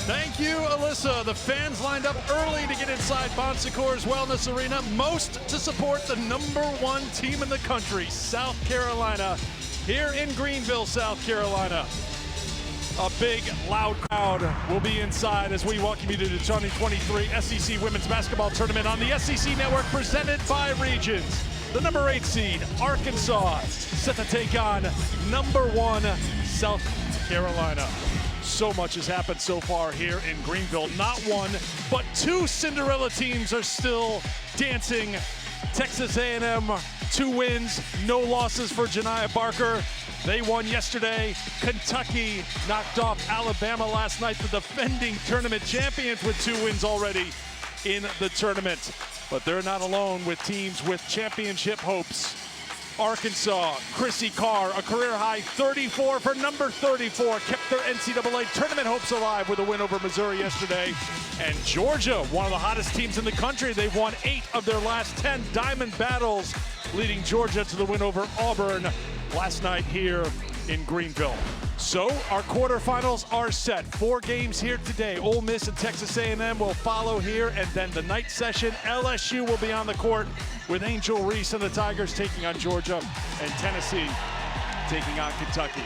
Thank you, Alyssa. The fans lined up early to get inside Bon Secours Wellness Arena, most to support the #1 team in the country, South Carolina, here in Greenville, South Carolina. A big, loud crowd will be inside as we welcome you to the 2023 SEC Women's Basketball Tournament on the SEC Network, presented by Regions. The #8 seed, Arkansas, set to take on #1 South Carolina. So much has happened so far here in Greenville. Not one, but two Cinderella teams are still dancing. Texas A&M, 2 wins, no losses for Janiah Barker. They won yesterday. Kentucky knocked off Alabama last night, the defending tournament champions, with 2 wins already in the tournament. But they're not alone with teams with championship hopes. Arkansas, Chrissy Carr, a career-high 34 for #34, kept their NCAA tournament hopes alive with a win over Missouri yesterday. And Georgia, one of the hottest teams in the country, they've won 8 of their last 10 diamond battles, leading Georgia to the win over Auburn last night here in Greenville. So our quarterfinals are set. 4 games here today. Ole Miss and Texas A&M will follow here, and then the night session, LSU will be on the court with Angel Reese and the Tigers taking on Georgia, and Tennessee taking on Kentucky.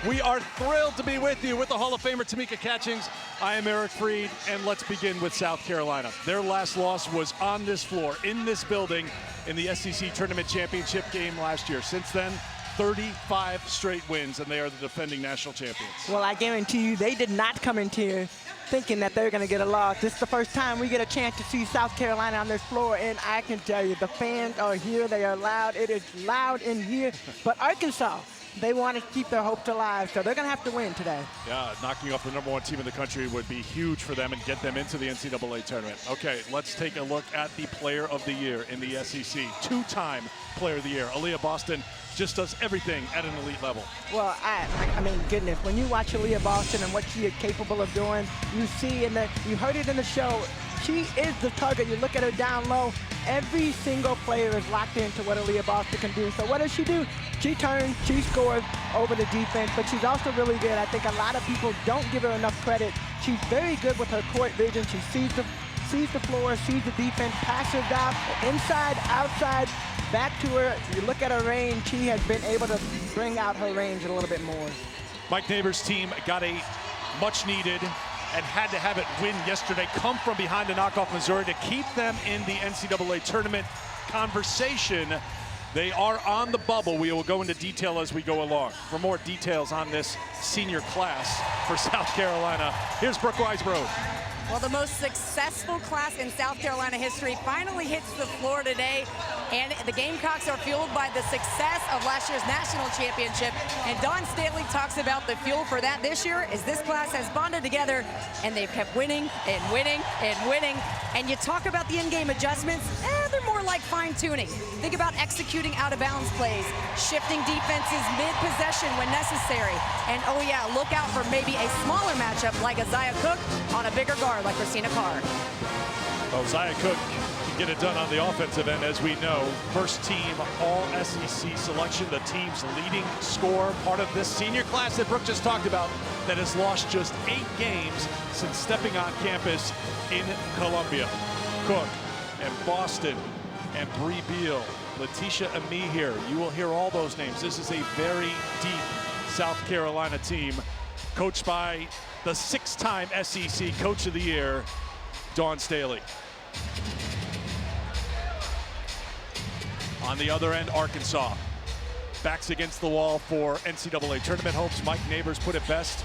We are thrilled to be with you with the Hall of Famer Tamika Catchings. I am Eric Freed, and let's begin with South Carolina. Their last loss was on this floor, in this building, in the SEC Tournament Championship game last year. Since then, 35 straight wins, and they are the defending national champions. Well, I guarantee you they did not come into here thinking that they're going to get a loss. This is the first time we get a chance to see South Carolina on this floor, and I can tell you, the fans are here. They are loud. It is loud in here. But Arkansas, they want to keep their hopes alive, so they're going to have to win today. Yeah, knocking off the #1 team in the country would be huge for them and get them into the NCAA tournament. Okay, let's take a look at the player of the year in the SEC. 2-time player of the year, Aaliyah Boston, just does everything at an elite level. Well, I mean, goodness, when you watch Aaliyah Boston and what she is capable of doing, you see you heard it in the show, she is the target. You look at her down low, every single player is locked into what Aaliyah Boston can do. So what does she do? She turns, she scores over the defense, but she's also really good. I think a lot of people don't give her enough credit. She's very good with her court vision. She sees the floor, sees the defense, passes out, inside, outside, back to her. You look at her range, she has been able to bring out her range a little bit more. Mike Neighbors' team got a much needed and had to have it win yesterday, come from behind to knock off Missouri to keep them in the NCAA tournament conversation. They are on the bubble. We will go into detail as we go along. For more details on this senior class for South Carolina, here's Brooke Weisbrod. Well, the most successful class in South Carolina history finally hits the floor today, and the Gamecocks are fueled by the success of last year's national championship. And Dawn Staley talks about the fuel for that this year is this class has bonded together, and they've kept winning and winning and winning. And you talk about the in-game adjustments, they're more like fine-tuning. Think about executing out-of-bounds plays, shifting defenses mid-possession when necessary. And oh yeah, look out for maybe a smaller matchup like Isaiah Cook on a bigger guard like Christina Carr. Well, Isaiah Cook can get it done on the offensive end, as we know. First team All-SEC selection, the team's leading scorer, part of this senior class that Brooke just talked about, that has lost just 8 games since stepping on campus in Columbia. Cook and Boston and Bree Beal, Letitia Amie here. You will hear all those names. This is a very deep South Carolina team, coached by the 6-time SEC Coach of the Year, Dawn Staley. On the other end, Arkansas. Backs against the wall for NCAA tournament hopes. Mike Neighbors put it best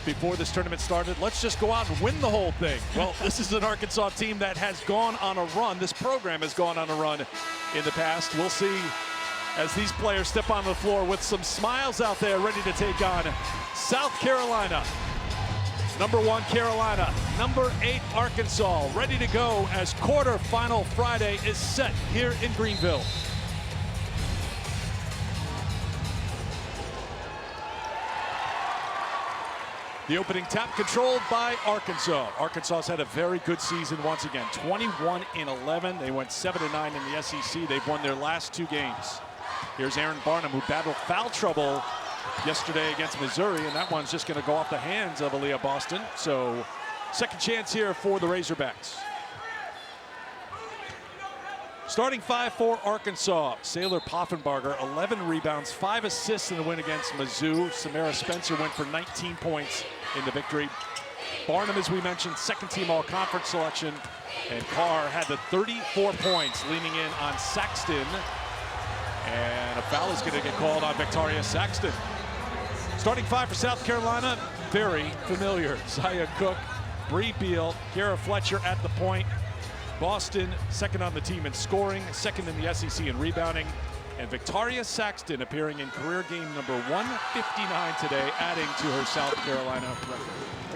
before this tournament started. Let's just go out and win the whole thing. Well, this is an Arkansas team that has gone on a run. This program has gone on a run in the past. We'll see as these players step on the floor with some smiles out there, ready to take on South Carolina. #1 Carolina, #8 Arkansas, ready to go as quarterfinal Friday is set here in Greenville. The opening tap controlled by Arkansas. Arkansas's had a very good season once again. 21-11. They went 7-9 in the SEC. They've won their last 2 games. Here's Aaron Barnum, who battled foul trouble yesterday against Missouri, and that one's just going to go off the hands of Aaliyah Boston. So Second chance here for the Razorbacks. Starting 5 for Arkansas, Sailor Poffenbarger, 11 rebounds, 5 assists in the win against Mizzou. Samara Spencer went for 19 points in the victory. Barnum, as we mentioned, second team all-conference selection. And Carr had the 34 points, leaning in on Saxton. And a foul is going to get called on Victoria Saxton. Starting 5 for South Carolina, very familiar. Zaya Cook, Bree Beal, Kiara Fletcher at the point. Boston, second on the team in scoring, second in the SEC in rebounding. And Victoria Saxton appearing in career game number 159 today, adding to her South Carolina record.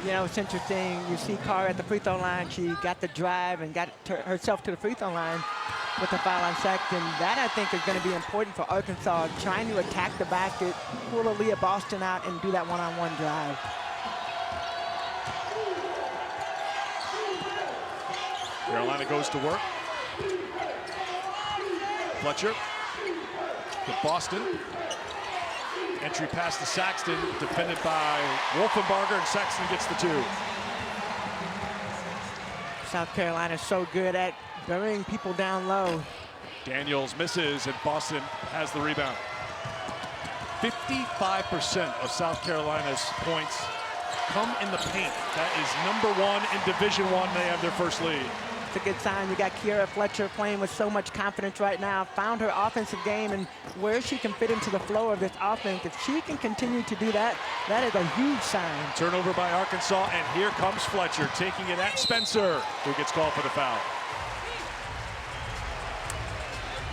You know, it's interesting. You see Carr at the free throw line. She got the drive and got herself to the free throw line with the foul on Saxton. That, I think, is going to be important for Arkansas, trying to attack the basket, pull Aaliyah Boston out, and do that one-on-one drive. Carolina goes to work. Fletcher to Boston. Entry pass to Saxton, defended by Wolfenbarger, and Saxton gets the 2. South Carolina is so good at burying people down low. Daniels misses, and Boston has the rebound. 55% of South Carolina's points come in the paint. That is #1 in Division I. They have their first lead. It's a good sign. You got Kiara Fletcher playing with so much confidence right now. Found her offensive game and where she can fit into the flow of this offense. If she can continue to do that, that is a huge sign. Turnover by Arkansas, and here comes Fletcher taking it at Spencer, who gets called for the foul.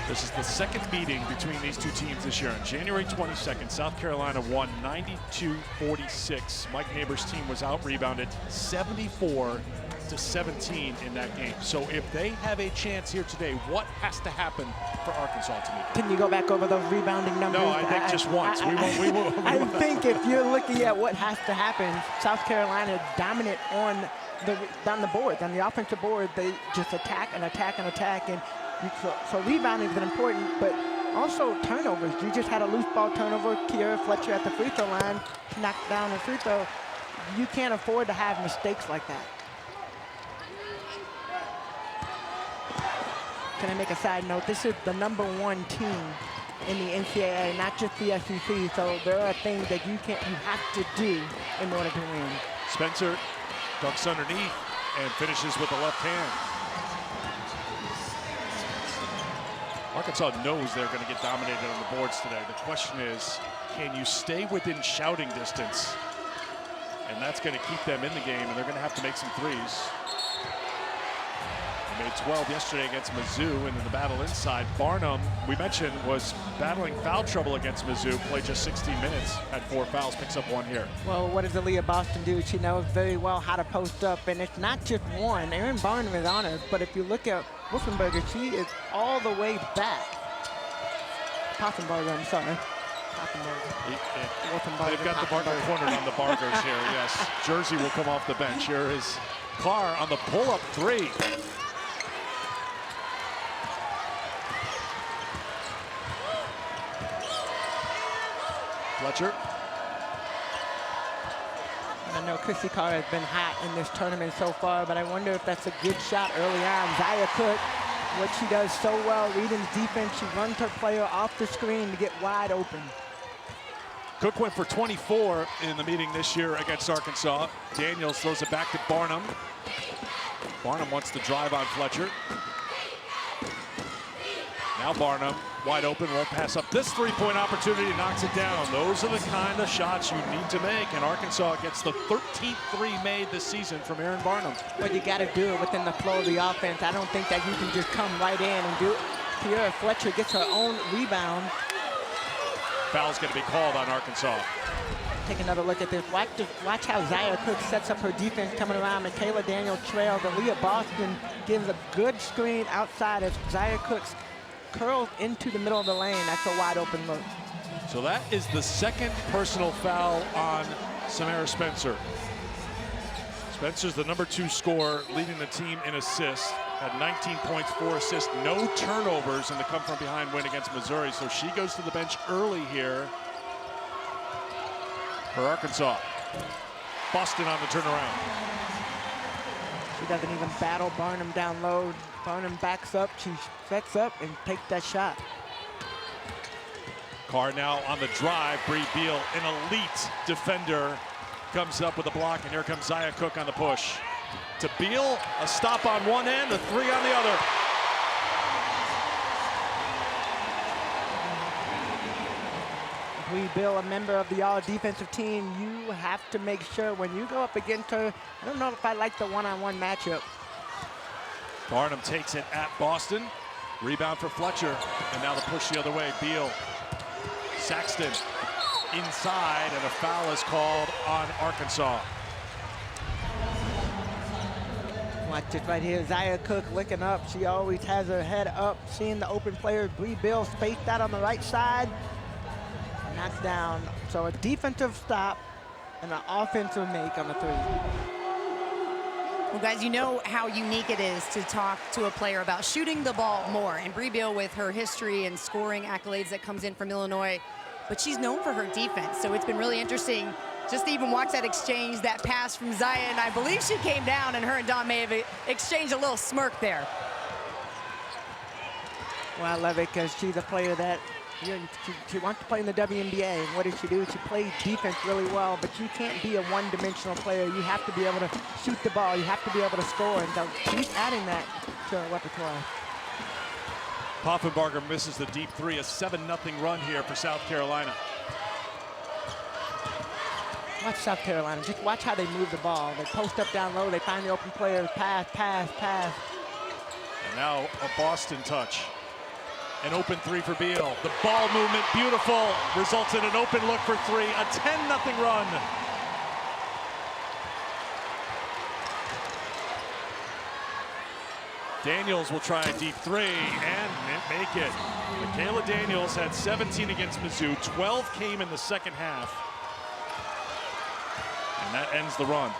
This is the second meeting between these two teams this year. On January 22nd, South Carolina won 92-46. Mike Neighbors' team was out-rebounded 74-17 in that game. So if they have a chance here today, what has to happen for Arkansas to make it? Can you go back over those rebounding numbers? No, I think just once. We won't. I think if you're looking at what has to happen, South Carolina dominant on the board, on the offensive board. They just attack and attack and attack. And so rebounding is important, but also turnovers. You just had a loose ball turnover. Kiara Fletcher at the free throw line knocked down a free throw. You can't afford to have mistakes like that. Can I make a side note? This is the #1 team in the NCAA, not just the SEC. So there are things that you have to do in order to win. Spencer ducks underneath and finishes with the left hand. Arkansas knows they're going to get dominated on the boards today. The question is, can you stay within shouting distance? And that's going to keep them in the game, and they're going to have to make some threes. They made 12 yesterday against Mizzou, and in the battle inside, Barnum, we mentioned, was battling foul trouble against Mizzou, played just 16 minutes, had 4 fouls, picks up 1 here. Well, what does Aaliyah Boston do? She knows very well how to post up, and it's not just one. Erin Barnum is on her, but if you look at Wolfenbarger, she is all the way back. Poffenbarger, I'm sorry. They've got the Barger cornered on the Bargers here, yes. Jersey will come off the bench. Here is Carr on the pull-up 3. Fletcher. I know Chrissy Carr has been hot in this tournament so far, but I wonder if that's a good shot early on. Zaya Cook, what she does so well, reading defense, she runs her player off the screen to get wide open. Cook went for 24 in the meeting this year against Arkansas. Daniels throws it back to Barnum. Barnum wants to drive on Fletcher. Now Barnum, wide open, won't pass up this three-point opportunity, knocks it down. Those are the kind of shots you need to make, and Arkansas gets the 13th 3 made this season from Erin Barnum. But you got to do it within the flow of the offense. I don't think that you can just come right in and do it. Kiara Fletcher gets her own rebound. Foul's going to be called on Arkansas. Take another look at this. Watch how Zaya Cook sets up her defense coming around. Michaela Daniel trails. Aaliyah Boston gives a good screen outside as Zaya Cook's curls into the middle of the lane. That's a wide open look. So that is the second personal foul on Samara Spencer. Spencer's the #2 scorer, leading the team in assists. Had 19 points, 4 assists, no turnovers in the come-from-behind win against Missouri. So she goes to the bench early here for Arkansas. Boston on the turnaround. She doesn't even battle Burnham down low. Burnham backs up, she sets up and takes that shot. Carr now on the drive. Bree Beal, an elite defender, comes up with a block, and here comes Zaya Cook on the push. To Beal, a stop on one end, a three on the other. Bree Beal, a member of the all-defensive team, you have to make sure when you go up against her, I don't know if I like the one-on-one matchup. Barnum takes it at Boston. Rebound for Fletcher, and now the push the other way. Beal, Saxton inside, and a foul is called on Arkansas. Watch this right here, Zaya Cook looking up. She always has her head up, seeing the open player. Bree Beal spaced out on the right side. Knocks down. So a defensive stop and an offensive make on the three. Well, guys, you know how unique it is to talk to a player about shooting the ball more. And Bree Beal, with her history and scoring accolades that comes in from Illinois, but she's known for her defense. So it's been really interesting just to even watch that exchange, that pass from Zaya. And I believe she came down, and her and Dawn may have exchanged a little smirk there. Well, I love it because she's a player that she wants to play in the WNBA. And what does she do? She plays defense really well, but you can't be a one-dimensional player. You have to be able to shoot the ball. You have to be able to score. And so she's adding that to her repertoire. Poffenbarger misses the deep three, a 7-0 run here for South Carolina. Watch South Carolina. Just watch how they move the ball. They post up down low. They find the open players. Pass, pass, pass. And now a Boston touch. An open three for Beal. The ball movement, beautiful. Results in an open look for three. A 10-0 run. Daniels will try a deep three and make it. Michaela Daniels had 17 against Mizzou. 12 came in the second half. And that ends the run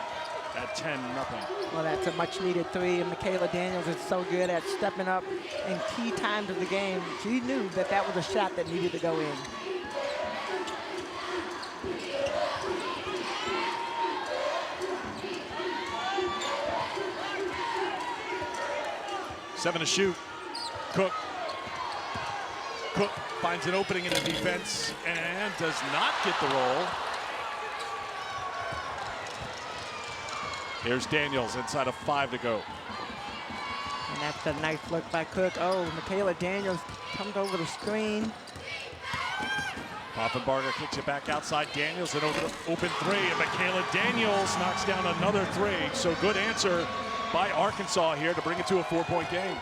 at 10-0. Well, that's a much-needed three, and Michaela Daniels is so good at stepping up in key times of the game. She knew that that was a shot that needed to go in. Seven to shoot. Cook finds an opening in the defense and does not get the roll. Here's Daniels inside of 5 to go. And that's a nice look by Cook. Oh, Michaela Daniels comes over the screen. Poffenbarger kicks it back outside. Daniels, an open three, and Michaela Daniels knocks down another three. So good answer by Arkansas here to bring it to a 4-point game.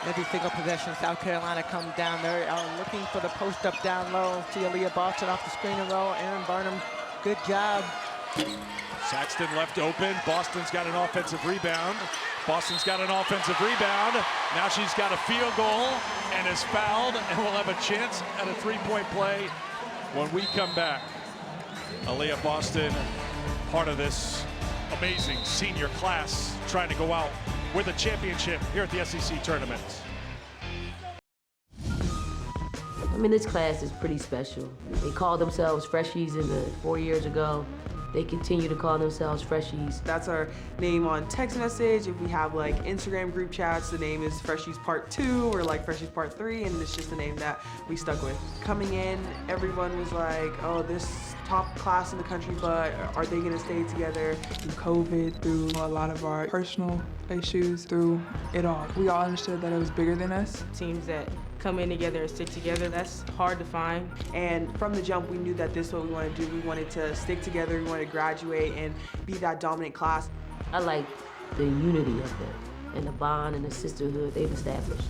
Every single possession, South Carolina comes down there, looking for the post up down low. See Aaliyah Boston off the screen and roll. Aaron Burnham, good job. Saxton left open. Boston's got an offensive rebound. Boston's got an offensive rebound. Now she's got a field goal and is fouled, and we'll have a chance at a 3-point play when we come back. Aaliyah Boston, part of this amazing senior class, trying to go out with a championship here at the SEC tournament. I mean, this class is pretty special. They called themselves Freshies 4 years ago. They continue to call themselves Freshies. That's our name on text message. If we have like Instagram group chats, the name is Freshies Part 2 or like Freshies Part 3, and it's just the name that we stuck with. Coming in, everyone was like, oh, this top class in the country, but are they gonna stay together? Through COVID, through a lot of our personal issues, through it all. We all understood that it was bigger than us. Teams that come in together and stick together, that's hard to find. And from the jump, we knew that this is what we wanted to do. We wanted to stick together, we wanted to graduate and be that dominant class. I like the unity of them and the bond and the sisterhood they've established.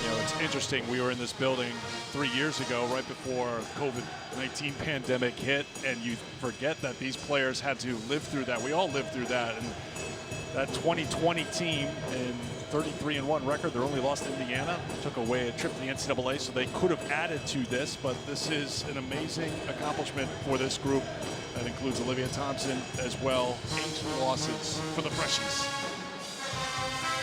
You know, it's interesting. We were in this building 3 years ago, right before COVID-19 pandemic hit, and you forget that these players had to live through that. We all lived through that, and that 2020 team and 33-1 record, their only loss to Indiana, took away a trip to the NCAA, so they could have added to this, but this is an amazing accomplishment for this group. That includes Olivia Thompson as well. 8 losses for the Freshies.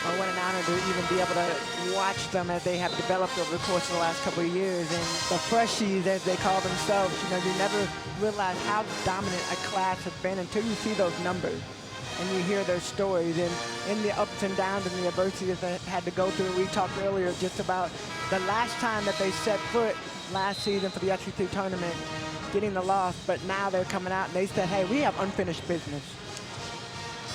Well, what an honor to even be able to watch them as they have developed over the course of the last couple of years. And the freshies, as they call themselves, you know, you never realize how dominant a class has been until you see those numbers and you hear their stories. And in the ups and downs and the adversities they had to go through, we talked earlier just about the last time that they set foot last season for the SEC tournament, getting the loss, but now they're coming out and they said, hey, we have unfinished business.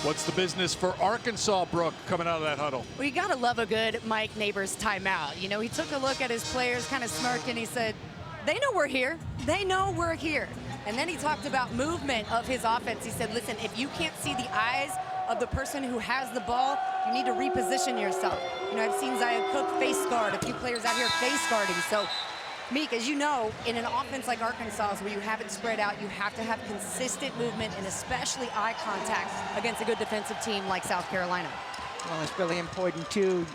What's the business for Arkansas, Brooke, coming out of that huddle? Well, you gotta love a good Mike Neighbors timeout. You know, he took a look at his players, kind of smirked, and he said, they know we're here. They know we're here. And then he talked about movement of his offense. He said, listen, if you can't see the eyes of the person who has the ball, you need to reposition yourself. You know, I've seen Zion Cook face guard, a few players out here face guarding. So, Meek, as you know, in an offense like Arkansas, where you have it spread out, you have to have consistent movement and especially eye contact against a good defensive team like South Carolina. Well, it's really important, too.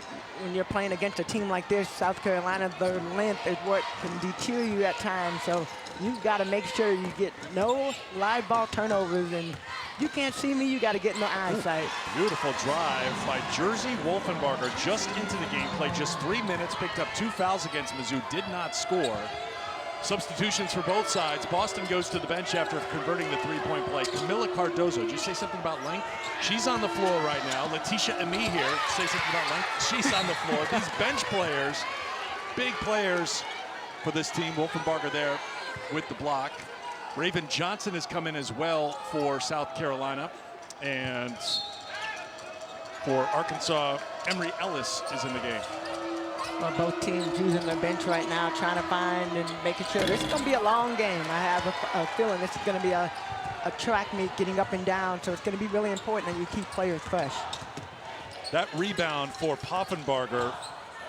When you're playing against a team like this, South Carolina, their length is what can deter you at times. So you've got to make sure you get no live ball turnovers. And you can't see me, you got to get in the eyesight. Beautiful drive by Jersey Wolfenbarger just into the game. Played just 3 minutes, picked up 2 fouls against Mizzou, did not score. Substitutions for both sides. Boston goes to the bench after converting the three-point play. Camila Cardozo, did you say something about length? She's on the floor right now. Letitia Ami here, say something about length? She's on the floor. These bench players, big players for this team. Wolfenbarger there with the block. Raven Johnson has come in as well for South Carolina. And for Arkansas, Emery Ellis is in the game. Well, both teams using their bench right now, trying to find and making sure this is going to be a long game. I have a feeling this is going to be a track meet getting up and down, so it's going to be really important that you keep players fresh. That rebound for Poffenbarger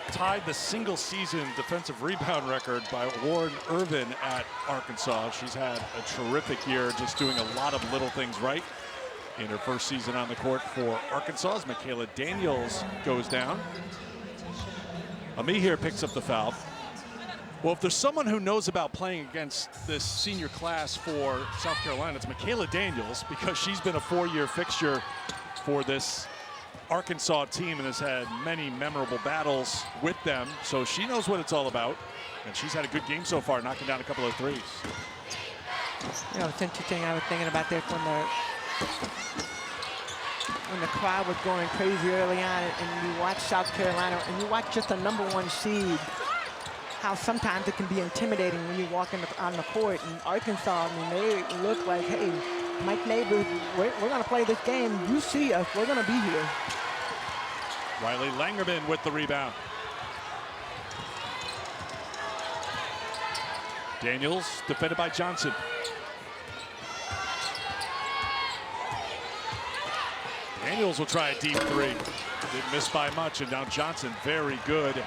tied the single season defensive rebound record by Warren Irvin at Arkansas. She's had a terrific year, just doing a lot of little things right in her first season on the court for Arkansas as Michaela Daniels goes down. Ami here picks up the foul. Well, if there's someone who knows about playing against this senior class for South Carolina, it's Michaela Daniels, because she's been a 4-year fixture for this Arkansas team and has had many memorable battles with them. So she knows what it's all about, and she's had a good game so far, knocking down a couple of threes. You know, it's interesting. I was thinking about this when the crowd was going crazy early on, and you watch South Carolina, and you watch just a #1 seed, how sometimes it can be intimidating when you walk on the court. And Arkansas, I mean, they look like, hey, Mike Neighbors, we're going to play this game. You see us, we're going to be here. Riley Langerman with the rebound. Daniels defended by Johnson. Daniels will try a deep three. Didn't miss by much, and now Johnson very good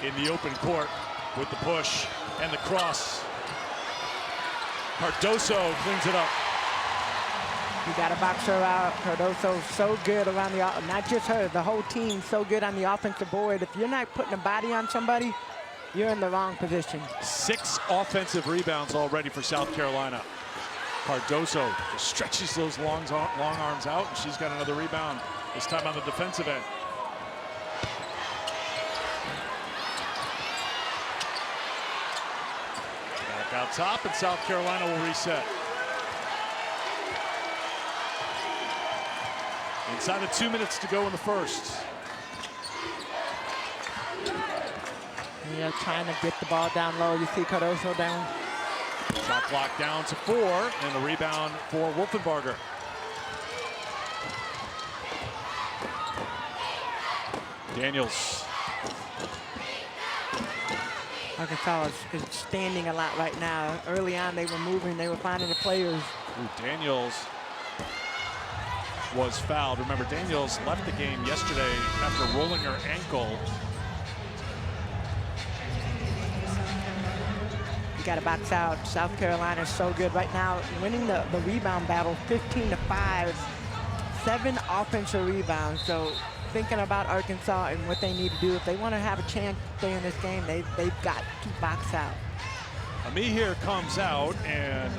in the open court with the push and the cross. Cardoso cleans it up. You got to box her out. Cardoso so good around the, not just her, the whole team so good on the offensive board. If you're not putting a body on somebody, you're in the wrong position. 6 offensive rebounds already for South Carolina. Cardoso just stretches those long arms out, and she's got another rebound, this time on the defensive end. Back out top, and South Carolina will reset. Inside of 2 minutes to go in the first. And you're trying to get the ball down low. You see Cardoso down. Shot clock down to 4, and a rebound for Wolfenbarger. Daniels. Arkansas is standing a lot right now. Early on, they were moving. They were finding the players. Ooh, Daniels was fouled. Remember, Daniels left the game yesterday after rolling her ankle. You got to box out. South Carolina is so good right now, winning the rebound battle 15-5, 7 offensive rebounds. So thinking about Arkansas and what they need to do, if they want to have a chance to play in this game, they've got to box out. Ami here comes out, and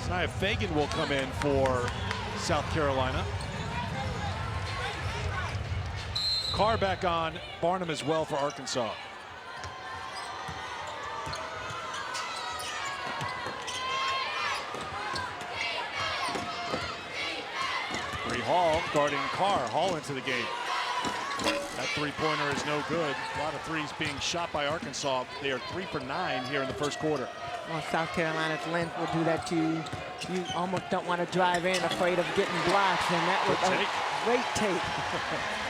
Sania Fagan will come in for South Carolina. Carr back on. Barnum as well for Arkansas. Hall guarding Carr. Hall into the game. That three-pointer is no good. A lot of threes being shot by Arkansas. They are 3 for 9 here in the first quarter. Well, South Carolina's length will do that to you. You almost don't want to drive in, afraid of getting blocked, and that was a great take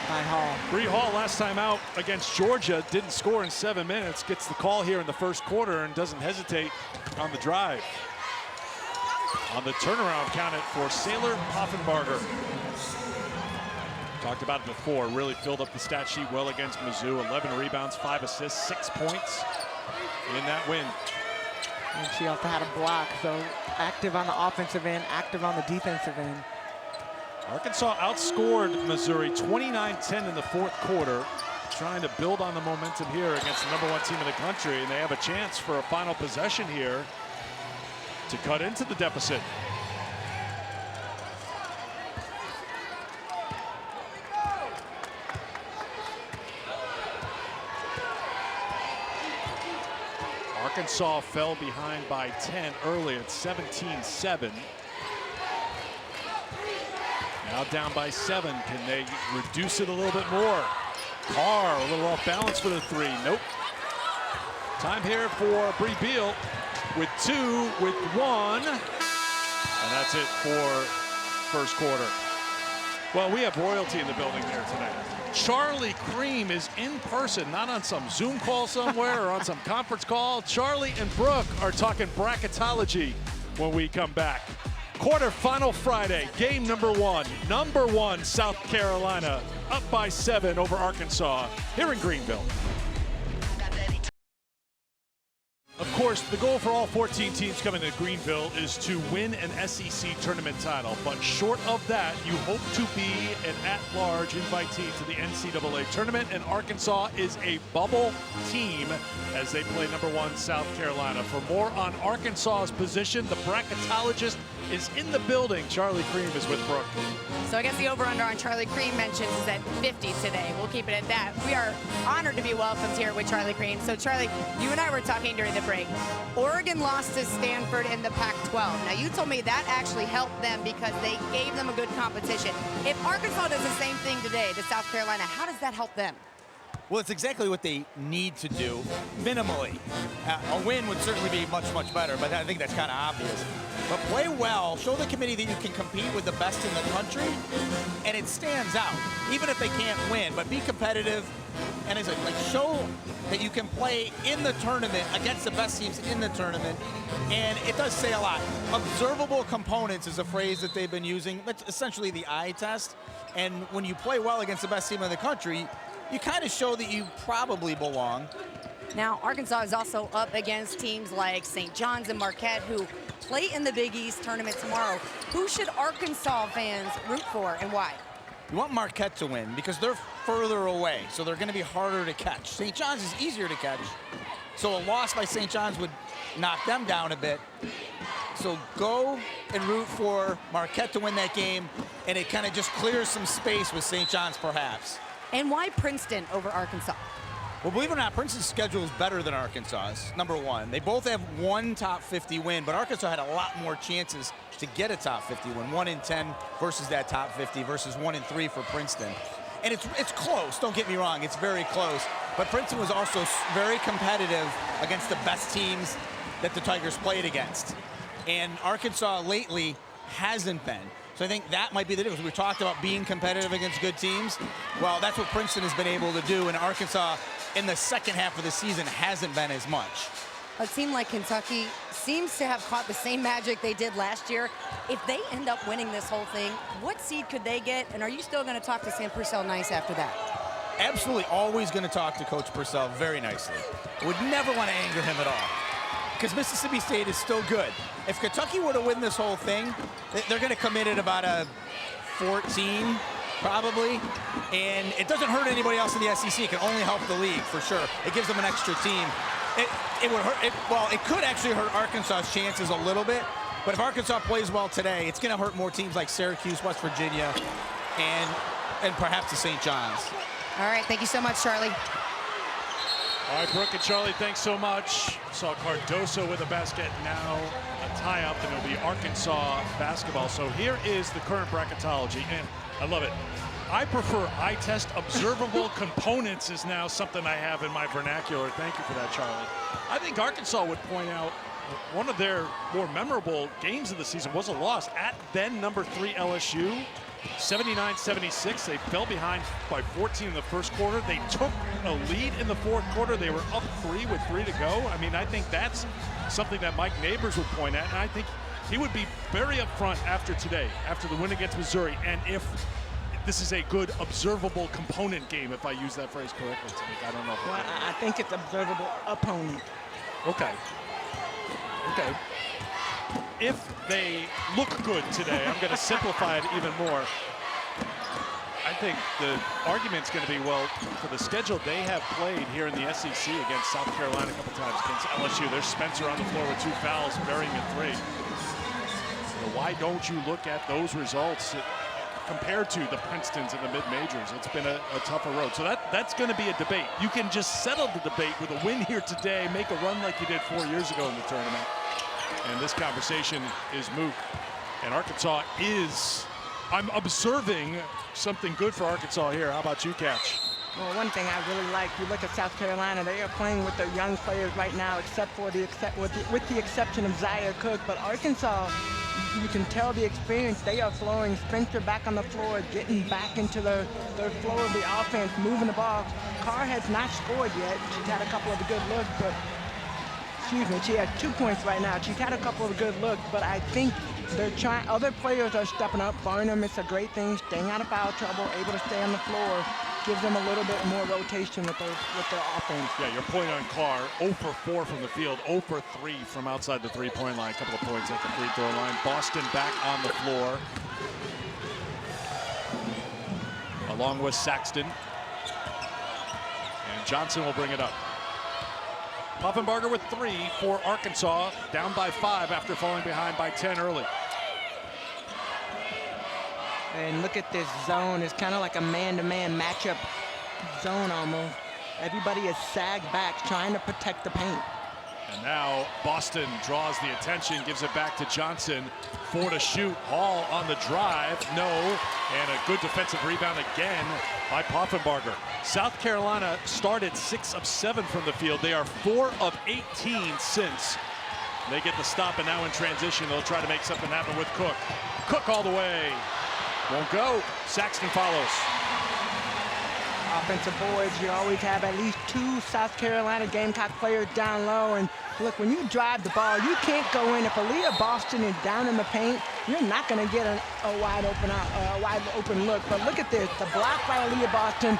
by Hall. Bree Hall, last time out against Georgia, didn't score in 7 minutes. Gets the call here in the first quarter and doesn't hesitate on the drive. On the turnaround, counted for Saylor Poffenbarger. Talked about it before, really filled up the stat sheet well against Mizzou. 11 rebounds, 5 assists, 6 points in that win. And she also had a block, so active on the offensive end, active on the defensive end. Arkansas outscored Missouri 29-10 in the fourth quarter, trying to build on the momentum here against the #1 team in the country, and they have a chance for a final possession here to cut into the deficit. Arkansas fell behind by 10 early at 17-7. Now down by 7. Can they reduce it a little bit more? Carr a little off balance for the three. Nope. Time here for Bree Beal with 2, with 1. And that's it for first quarter. Well, we have royalty in the building here tonight. Charlie Cream is in person, not on some Zoom call somewhere or on some conference call. Charlie and Brooke are talking bracketology when we come back. Quarterfinal Friday, game #1. #1 South Carolina up by 7 over Arkansas here in Greenville. Of course, the goal for all 14 teams coming to Greenville is to win an SEC tournament title. But short of that, you hope to be an at-large invitee to the NCAA tournament. And Arkansas is a bubble team as they play #1 South Carolina. For more on Arkansas's position, the bracketologist is in the building. Charlie Cream is with Brooke. So I guess the over-under on Charlie Cream mentions is at 50 today. We'll keep it at that. We are honored to be welcomed here with Charlie Cream. So Charlie, you and I were talking during the break. Oregon lost to Stanford in the Pac-12. Now you told me that actually helped them because they gave them a good competition. If Arkansas does the same thing today to South Carolina, how does that help them? Well, it's exactly what they need to do, minimally. A win would certainly be much, much better, but I think that's kind of obvious. But play well, show the committee that you can compete with the best in the country, and it stands out, even if they can't win. But be competitive, and as like show that you can play in the tournament against the best teams in the tournament, and it does say a lot. Observable components is a phrase that they've been using. That's essentially the eye test, and when you play well against the best team in the country, you kind of show that you probably belong. Now, Arkansas is also up against teams like St. John's and Marquette who play in the Big East tournament tomorrow. Who should Arkansas fans root for and why? You want Marquette to win because they're further away, so they're going to be harder to catch. St. John's is easier to catch, so a loss by St. John's would knock them down a bit. So go and root for Marquette to win that game, and it kind of just clears some space with St. John's perhaps. And why Princeton over Arkansas? Well, believe it or not, Princeton's schedule is better than Arkansas's, #1. They both have one top 50 win, but Arkansas had a lot more chances to get a top 50 win. 1 in 10 versus that top 50 versus 1 in 3 for Princeton. And it's close, don't get me wrong, it's very close. But Princeton was also very competitive against the best teams that the Tigers played against. And Arkansas lately hasn't been. So I think that might be the difference. We talked about being competitive against good teams. Well, that's what Princeton has been able to do, and Arkansas in the second half of the season hasn't been as much. A team like Kentucky seems to have caught the same magic they did last year. If they end up winning this whole thing, what seed could they get? And are you still going to talk to Sam Purcell nice after that? Absolutely, always going to talk to Coach Purcell very nicely. Would never want to anger him at all, because Mississippi State is still good. If Kentucky were to win this whole thing, they're going to come in at about a 14, probably. And it doesn't hurt anybody else in the SEC. It can only help the league, for sure. It gives them an extra team. It would hurt. Well, it could actually hurt Arkansas's chances a little bit. But if Arkansas plays well today, it's going to hurt more teams like Syracuse, West Virginia, and perhaps the St. John's. All right, thank you so much, Charlie. All right, Brooke and Charlie, thanks so much. Saw Cardoso with a basket, now a tie-up, and it'll be Arkansas basketball. So here is the current bracketology, and I love it. I prefer eye test. Observable components is now something I have in my vernacular. Thank you for that, Charlie. I think Arkansas would point out one of their more memorable games of the season was a loss at then number 3 LSU. 79-76, they fell behind by 14 in the first quarter. They took a lead in the fourth quarter. They were up 3 with 3 to go. I mean, I think that's something that Mike Neighbors would point at, and I think he would be very upfront after today, after the win against Missouri, and if this is a good observable component game, if I use that phrase correctly, Tamika. I don't know. Well, I think it's observable opponent. Okay. Okay. If they look good today, I'm going to simplify it even more. I think the argument's going to be, well, for the schedule they have played here in the SEC against South Carolina a couple times, against LSU, there's Spencer on the floor with 2 fouls, burying a 3. So why don't you look at those results compared to the Princetons and the mid-majors? It's been a tougher road. So that's going to be a debate. You can just settle the debate with a win here today, make a run like you did 4 years ago in the tournament. And this conversation is moot. And Arkansas is, I'm observing something good for Arkansas here. How about you, Catch? Well, one thing I really like, you look at South Carolina, they are playing with their young players right now, with the exception of Zaire Cook. But Arkansas, you can tell the experience. They are flowing. Spencer back on the floor, getting back into their flow of the offense, moving the ball. Carr has not scored yet. She's had a couple of good looks, but excuse me, she has 2 points right now. She's had a couple of good looks, but I think they're trying. Other players are stepping up. Barnum, it's a great thing, staying out of foul trouble, able to stay on the floor. Gives them a little bit more rotation with their offense. Yeah, your point on Carr, 0 for 4 from the field, 0 for 3 from outside the three-point line. A couple of points at the free throw line. Boston back on the floor, along with Saxton. And Johnson will bring it up. Poffenbarger with 3 for Arkansas, down by 5 after falling behind by 10 early. And look at this zone. It's kind of like a man-to-man matchup zone almost. Everybody is sagged back, trying to protect the paint. And now Boston draws the attention, gives it back to Johnson. 4 to shoot. Hall on the drive. No. And a good defensive rebound again by Poffenbarger. South Carolina started 6 of 7 from the field. They are 4 of 18 since. They get the stop, and now in transition, they'll try to make something happen with Cook. Cook all the way. Won't go. Saxton follows. Offensive boards, you always have at least 2 South Carolina Gamecock players down low. And look, when you drive the ball, you can't go in. If Aaliyah Boston is down in the paint, you're not going to get a wide open look. But look at this, the block by Aaliyah Boston.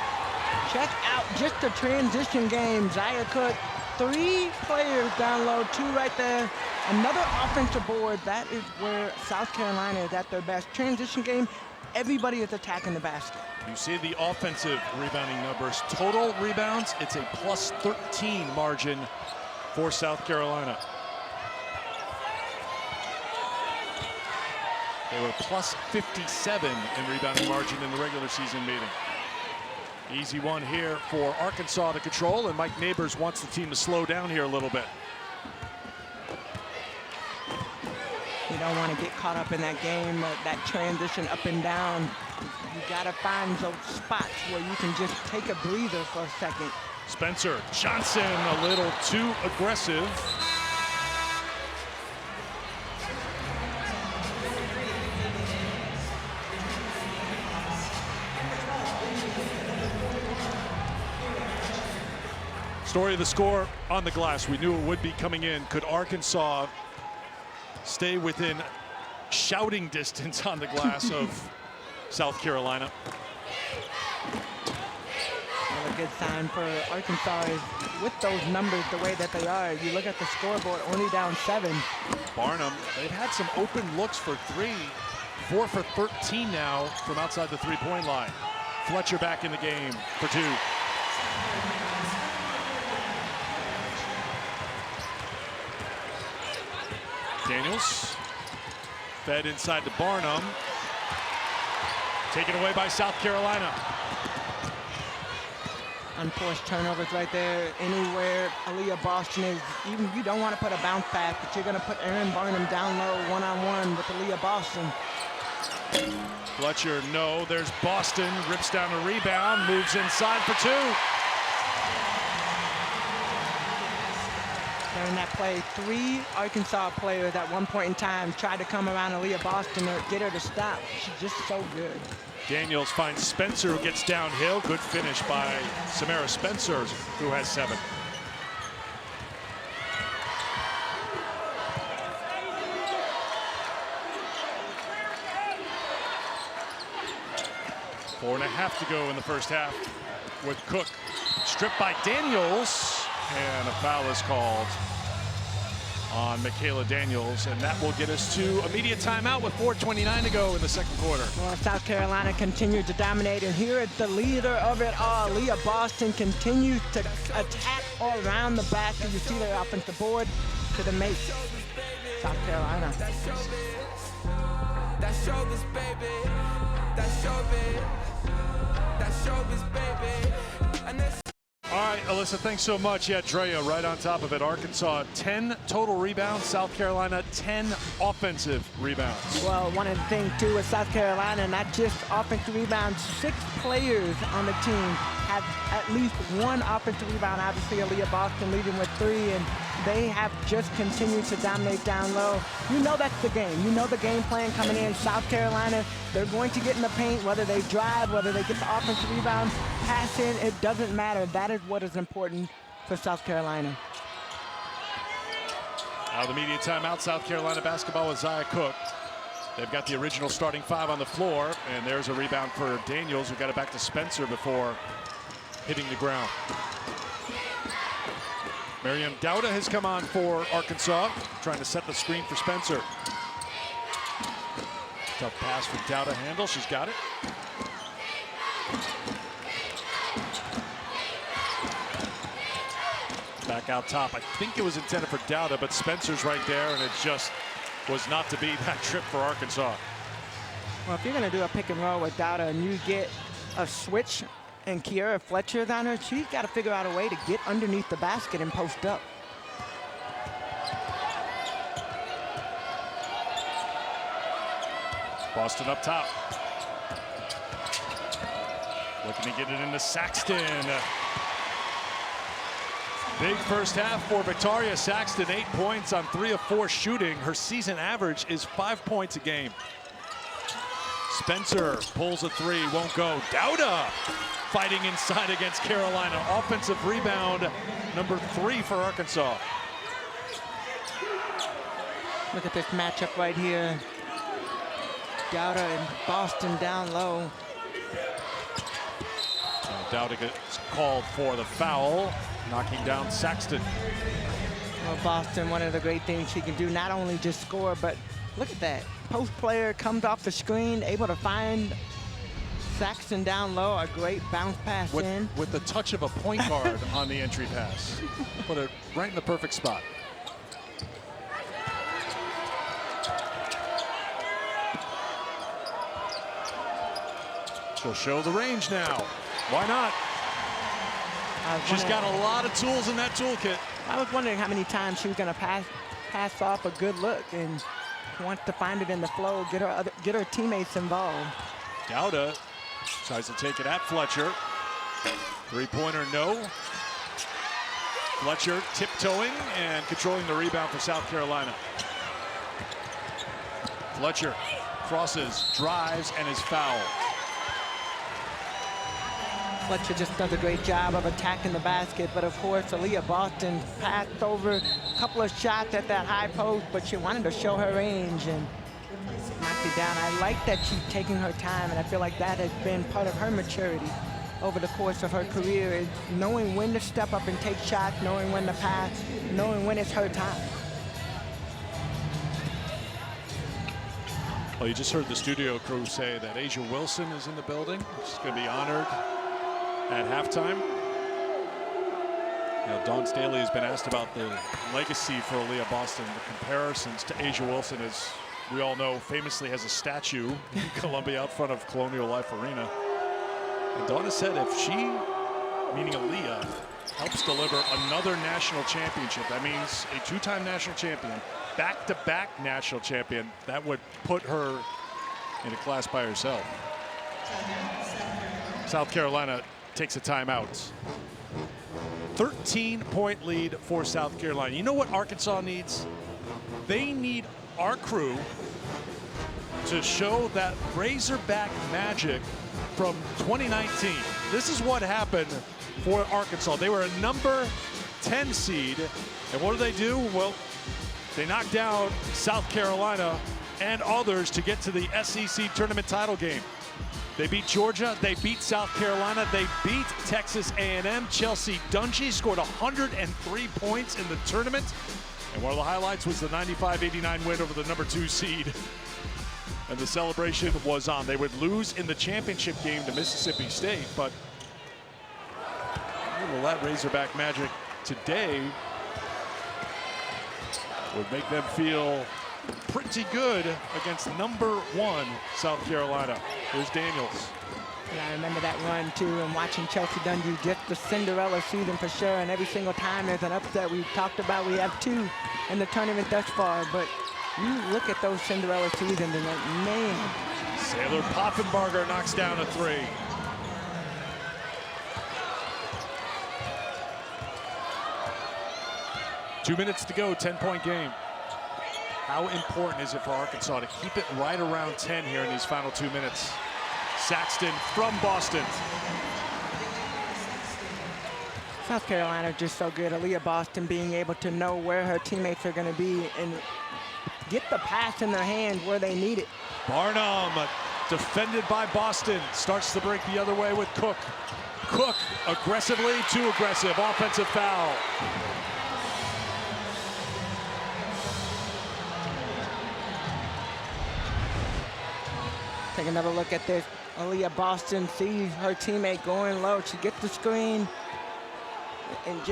Check out just the transition game. Zaire Cook, 3 players down low, 2 right there. Another offensive board. That is where South Carolina is at their best. Transition game, everybody is attacking the basket. You see the offensive rebounding numbers. Total rebounds, it's a plus 13 margin for South Carolina. They were plus 57 in rebounding margin in the regular season meeting. Easy one here for Arkansas to control, and Mike Neighbors wants the team to slow down here a little bit. You don't want to get caught up in that game, that transition up and down. You got to find those spots where you can just take a breather for a second. Spencer Johnson a little too aggressive. Story of the score on the glass. We knew it would be coming in. Could Arkansas stay within shouting distance on the glass of South Carolina? Well, a good sign for Arkansas is with those numbers the way that they are. You look at the scoreboard, only down 7. Barnum, they've had some open looks for 3. 4 for 13 now from outside the three-point line. Fletcher back in the game for 2. Daniels fed inside to Barnum. Taken away by South Carolina. Unforced turnovers right there. Anywhere Aaliyah Boston is, even you don't want to put a bounce pass, but you're going to put Erin Burnham down low one-on-one with Aaliyah Boston. Fletcher, no. There's Boston. Rips down a rebound. Moves inside for two. During that play, 3 Arkansas players at one point in time tried to come around Aaliyah Boston or get her to stop. She's just so good. Daniels finds Spencer, who gets downhill. Good finish by Samara Spencer, who has 7. Four and a half to go in the first half with Cook. Stripped by Daniels, and a foul is called on Michaela Daniels, and that will get us to immediate timeout with 4:29 to go in the second quarter. Well, South Carolina continued to dominate, and here is the leader of it all. Aaliyah Boston continues to attack all around the basket. You see their offensive board to the make. South Carolina. That's showbiz, baby. That's showbiz. That's showbiz, baby. And this. All right, Alyssa, thanks so much. Yeah, Drea right on top of it. Arkansas, 10 total rebounds. South Carolina, 10 offensive rebounds. Well, one of the things, too, with South Carolina, not just offensive rebounds, 6 players on the team have at least 1 offensive rebound. Obviously, Aaliyah Boston leading with 3, and they have just continued to dominate down low. You know that's the game. You know the game plan coming in. South Carolina, they're going to get in the paint, whether they drive, whether they get the offensive rebound, pass in, it doesn't matter. That is what is important for South Carolina. Out of the media timeout, South Carolina basketball with Zia Cook. They've got the original starting 5 on the floor, and there's a rebound for Daniels, who got it back to Spencer before hitting the ground. Miriam Dowda has come on for Arkansas, trying to set the screen for Spencer. Tough pass for Dowda, handle, she's got it. Back out top, I think it was intended for Dowda, but Spencer's right there, and it just was not to be that trip for Arkansas. Well, if you're gonna do a pick and roll with Dowda and you get a switch and Kiera Fletcher down there, she's got to figure out a way to get underneath the basket and post up. Boston up top. Looking to get it into Saxton. Big first half for Victoria Saxton, 8 points on 3 of 4 shooting. Her season average is 5 points a game. Spencer pulls a 3, won't go. Dowda fighting inside against Carolina. Offensive rebound, number 3 for Arkansas. Look at this matchup right here. Dowda and Boston down low. Dowda gets called for the foul, knocking down Saxton. Well, Boston, one of the great things she can do, not only just score, but look at that. Post player comes off the screen, able to find Saxton down low, a great bounce pass in. With the touch of a point guard on the entry pass. Put it right in the perfect spot. She'll show the range now. Why not? She's got a lot of tools in that toolkit. I was wondering how many times she was going to pass off a good look and wants to find it in the flow, get her teammates involved. Dowda tries to take it at Fletcher. 3-pointer, no. Fletcher tiptoeing and controlling the rebound for South Carolina. Fletcher crosses, drives, and is fouled. Fletcher just does a great job of attacking the basket, but of course, Aaliyah Boston passed over a couple of shots at that high post, but she wanted to show her range and knocked it down. I like that she's taking her time, and I feel like that has been part of her maturity over the course of her career, is knowing when to step up and take shots, knowing when to pass, knowing when it's her time. Well, you just heard the studio crew say that Asia Wilson is in the building. She's going to be honored at halftime. You know, Dawn Staley has been asked about the legacy for Aaliyah Boston. The comparisons to Asia Wilson, as we all know, famously has a statue in Columbia out front of Colonial Life Arena. And Dawn has said if she meaning Aaliyah, helps deliver another national championship. That means a two-time national champion, back-to-back national champion. That would put her in a class by herself. South Carolina takes a timeout. 13-point lead for South Carolina. You know what Arkansas needs? They need our crew to show that Razorback magic from 2019. This is what happened for Arkansas. They were a number 10 seed, and what do? Well, they knocked down South Carolina and others to get to the SEC tournament title game. They beat Georgia, they beat South Carolina, they beat Texas A&M. Chelsea Dungy scored 103 points in the tournament. And one of the highlights was the 95-89 win over the number 2 seed. And the celebration was on. They would lose in the championship game to Mississippi State, but that Razorback magic today would make them feel pretty good against number 1 South Carolina. Here's Daniels. Yeah, I remember that run too, and watching Chelsea Dundee, just the Cinderella season for sure. And every single time there's an upset, we've talked about, we have 2 in the tournament thus far. But you look at those Cinderella seasons and like, man. Sailor Poffenbarger knocks down a 3. Two minutes to go, 10-point game. How important is it for Arkansas to keep it right around 10 here in these final 2 minutes? Saxton from Boston. South Carolina just so good. Aaliyah Boston being able to know where her teammates are going to be and get the pass in their hands where they need it. Barnum defended by Boston. Starts to break the other way with Cook. Cook aggressively, too aggressive. Offensive foul. Take another look at this. Aaliyah Boston sees her teammate going low. She gets the screen, and it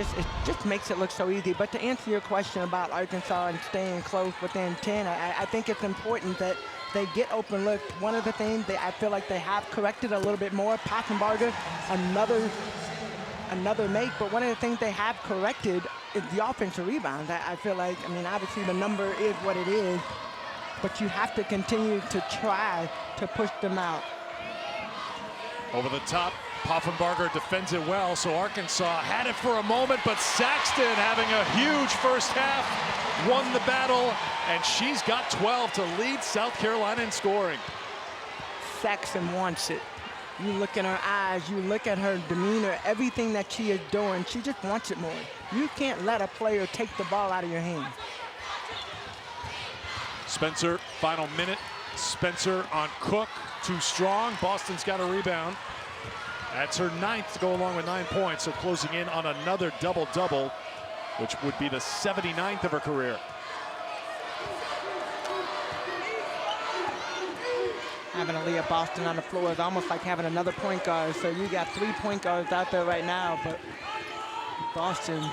just makes it look so easy. But to answer your question about Arkansas and staying close within 10, I think it's important that they get open looks. One of the things that I feel like they have corrected a little bit more, Poffenbarger, another make, but one of the things they have corrected is the offensive rebounds. I feel like, I mean, obviously the number is what it is, but you have to continue to try to push them out. Over the top, Poffenbarger defends it well, so Arkansas had it for a moment, but Saxton, having a huge first half, won the battle, and she's got 12 to lead South Carolina in scoring. Saxton wants it. You look in her eyes, you look at her demeanor, everything that she is doing, she just wants it more. You can't let a player take the ball out of your hands. Spencer, final minute. Spencer on Cook, too strong. Boston's got a rebound. That's her 9th to go along with 9 points, so closing in on another double-double, which would be the 79th of her career. Having Aaliyah Boston on the floor is almost like having another point guard. So you got 3 point guards out there right now, but Boston.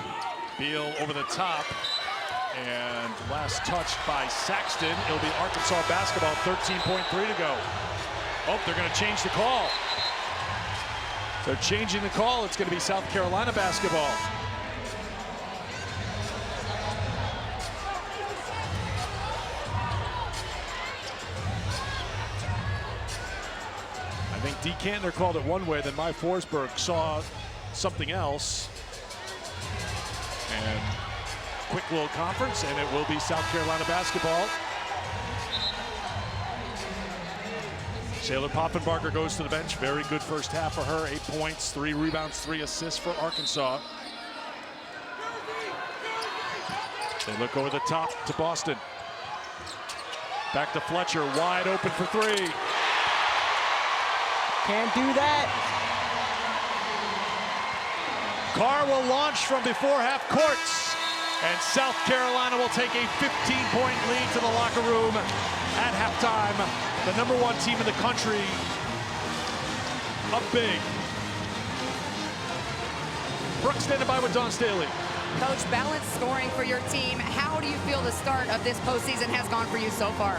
Beal over the top. And last touched by Saxton. It'll be Arkansas basketball, 13.3 to go. Oh, they're going to change the call. They're changing the call. It's going to be South Carolina basketball. I think D. Cantner called it one way, then Mai Forsberg saw something else. And quick little conference, and it will be South Carolina basketball. Sailor Poffenbarger goes to the bench. Very good first half for her. 8 points, 3 rebounds, 3 assists for Arkansas. They look over the top to Boston. Back to Fletcher, wide open for 3. Can't do that. Carr will launch from before half courts. And South Carolina will take a 15-point lead to the locker room at halftime. The number 1 team in the country up big. Brooks standing by with Don Staley. Coach, balanced scoring for your team. How do you feel the start of this postseason has gone for you so far?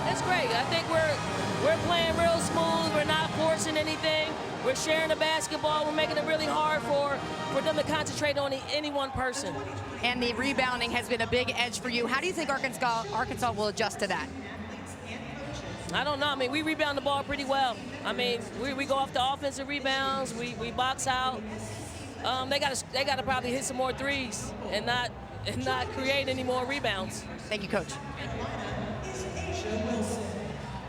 It's great. I think we're playing real smooth. We're not forcing anything. We're sharing the basketball. We're making it really hard for them to concentrate on any one person. And the rebounding has been a big edge for you. How do you think Arkansas will adjust to that? I don't know. I mean, we rebound the ball pretty well. I mean, we go off the offensive rebounds. We box out. They got to probably hit some more threes and not create any more rebounds. Thank you, Coach.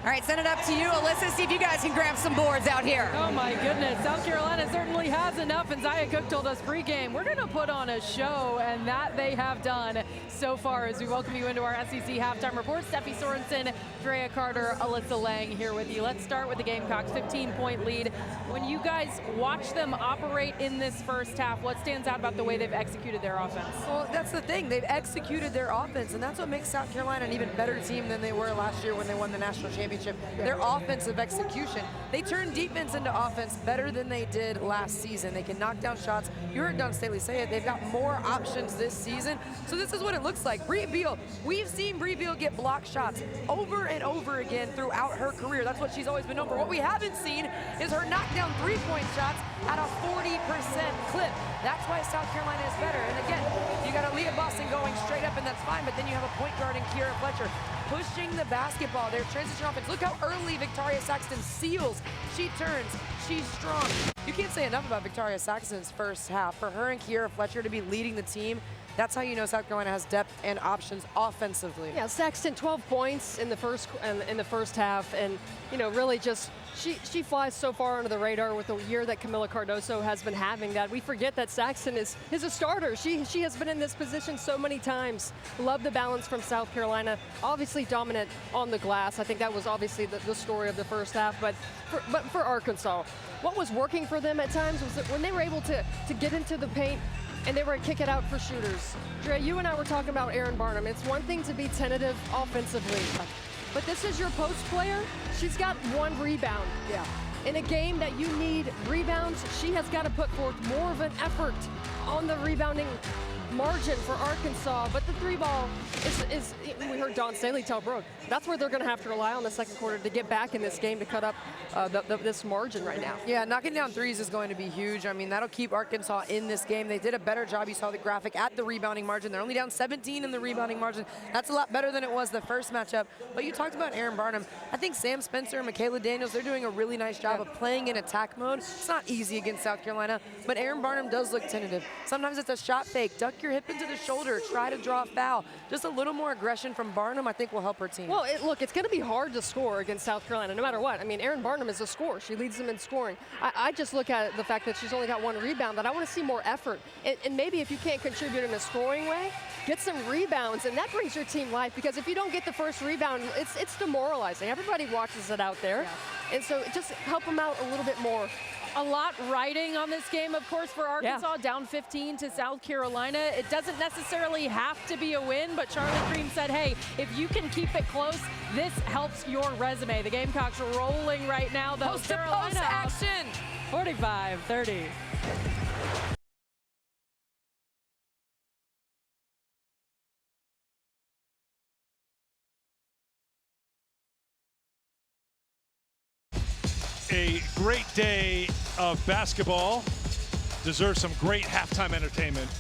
All right, send it up to you, Alyssa. See if you guys can grab some boards out here. Oh my goodness, South Carolina certainly has enough, and Zia Cook told us pregame, we're gonna put on a show, and that they have done so far as we welcome you into our SEC halftime report. Steffi Sorensen, Drea Carter, Alyssa Lang here with you. Let's start with the Gamecocks, 15-point lead. When you guys watch them operate in this first half, what stands out about the way they've executed their offense? Well, that's the thing. They've executed their offense, and that's what makes South Carolina an even better team than they were last year when they won the national championship. Their offensive execution. They turned defense into offense better than they did last season. They can knock down shots. You heard Don Staley say it. They've got more options this season. So this is what it looks like. Bree Beal, we've seen Bree Beal get block shots over and over again throughout her career. That's what she's always been known for. What we haven't seen is her knock down three-point shots at a 40% clip. That's why South Carolina is better. And again, you got Aaliyah Boston going straight up, and that's fine, but then you have a point guard in Kiera Fletcher pushing the basketball. Their transition offense. Look how early Victoria Saxton seals. She turns. She's strong. You can't say enough about Victoria Saxton's first half. For her and Kiera Fletcher to be leading the team, that's how you know South Carolina has depth and options offensively. Yeah, Saxton 12 points in the first half, and you know, really just she flies so far under the radar with the year that Camila Cardoso has been having that we forget that Saxton is a starter. She has been in this position so many times. Love the balance from South Carolina. Obviously dominant on the glass. I think that was obviously the story of the first half, but for Arkansas, what was working for them at times was that when they were able to get into the paint and they were kick it out for shooters. Dre, you and I were talking about Erin Barnum. It's one thing to be tentative offensively, but this is your post player. She's got 1 rebound. Yeah. In a game that you need rebounds, she has got to put forth more of an effort on the rebounding margin for Arkansas, but the 3-ball is we heard Don Staley tell Brooke, that's where they're going to have to rely on the second quarter to get back in this game to cut up this margin right now. Yeah, knocking down threes is going to be huge. I mean, that'll keep Arkansas in this game. They did a better job. You saw the graphic at the rebounding margin. They're only down 17 in the rebounding margin. That's a lot better than it was the first matchup. But you talked about Erin Barnum. I think Sam Spencer and Michaela Daniels, they're doing a really nice job of playing in attack mode. It's not easy against South Carolina, but Erin Barnum does look tentative. Sometimes it's a shot fake, duck your hip into the shoulder, try to draw a foul. Just a little more aggression from Barnum, I think, will help her team. Well, look, it's going to be hard to score against South Carolina, no matter what. I mean, Erin Barnum is a scorer. She leads them in scoring. I just look at the fact that she's only got 1 rebound, that I want to see more effort. And maybe if you can't contribute in a scoring way, get some rebounds, and that brings your team life, because if you don't get the first rebound, it's demoralizing. Everybody watches it out there. Yeah. And so just help them out a little bit more. A lot riding on this game, of course, for Arkansas, down 15 to South Carolina. It doesn't necessarily have to be a win, but Charlotte Cream said, hey, if you can keep it close, this helps your resume. The Gamecocks are rolling right now, though. Post-to-post action. 45-30. A great day of basketball deserves some great halftime entertainment,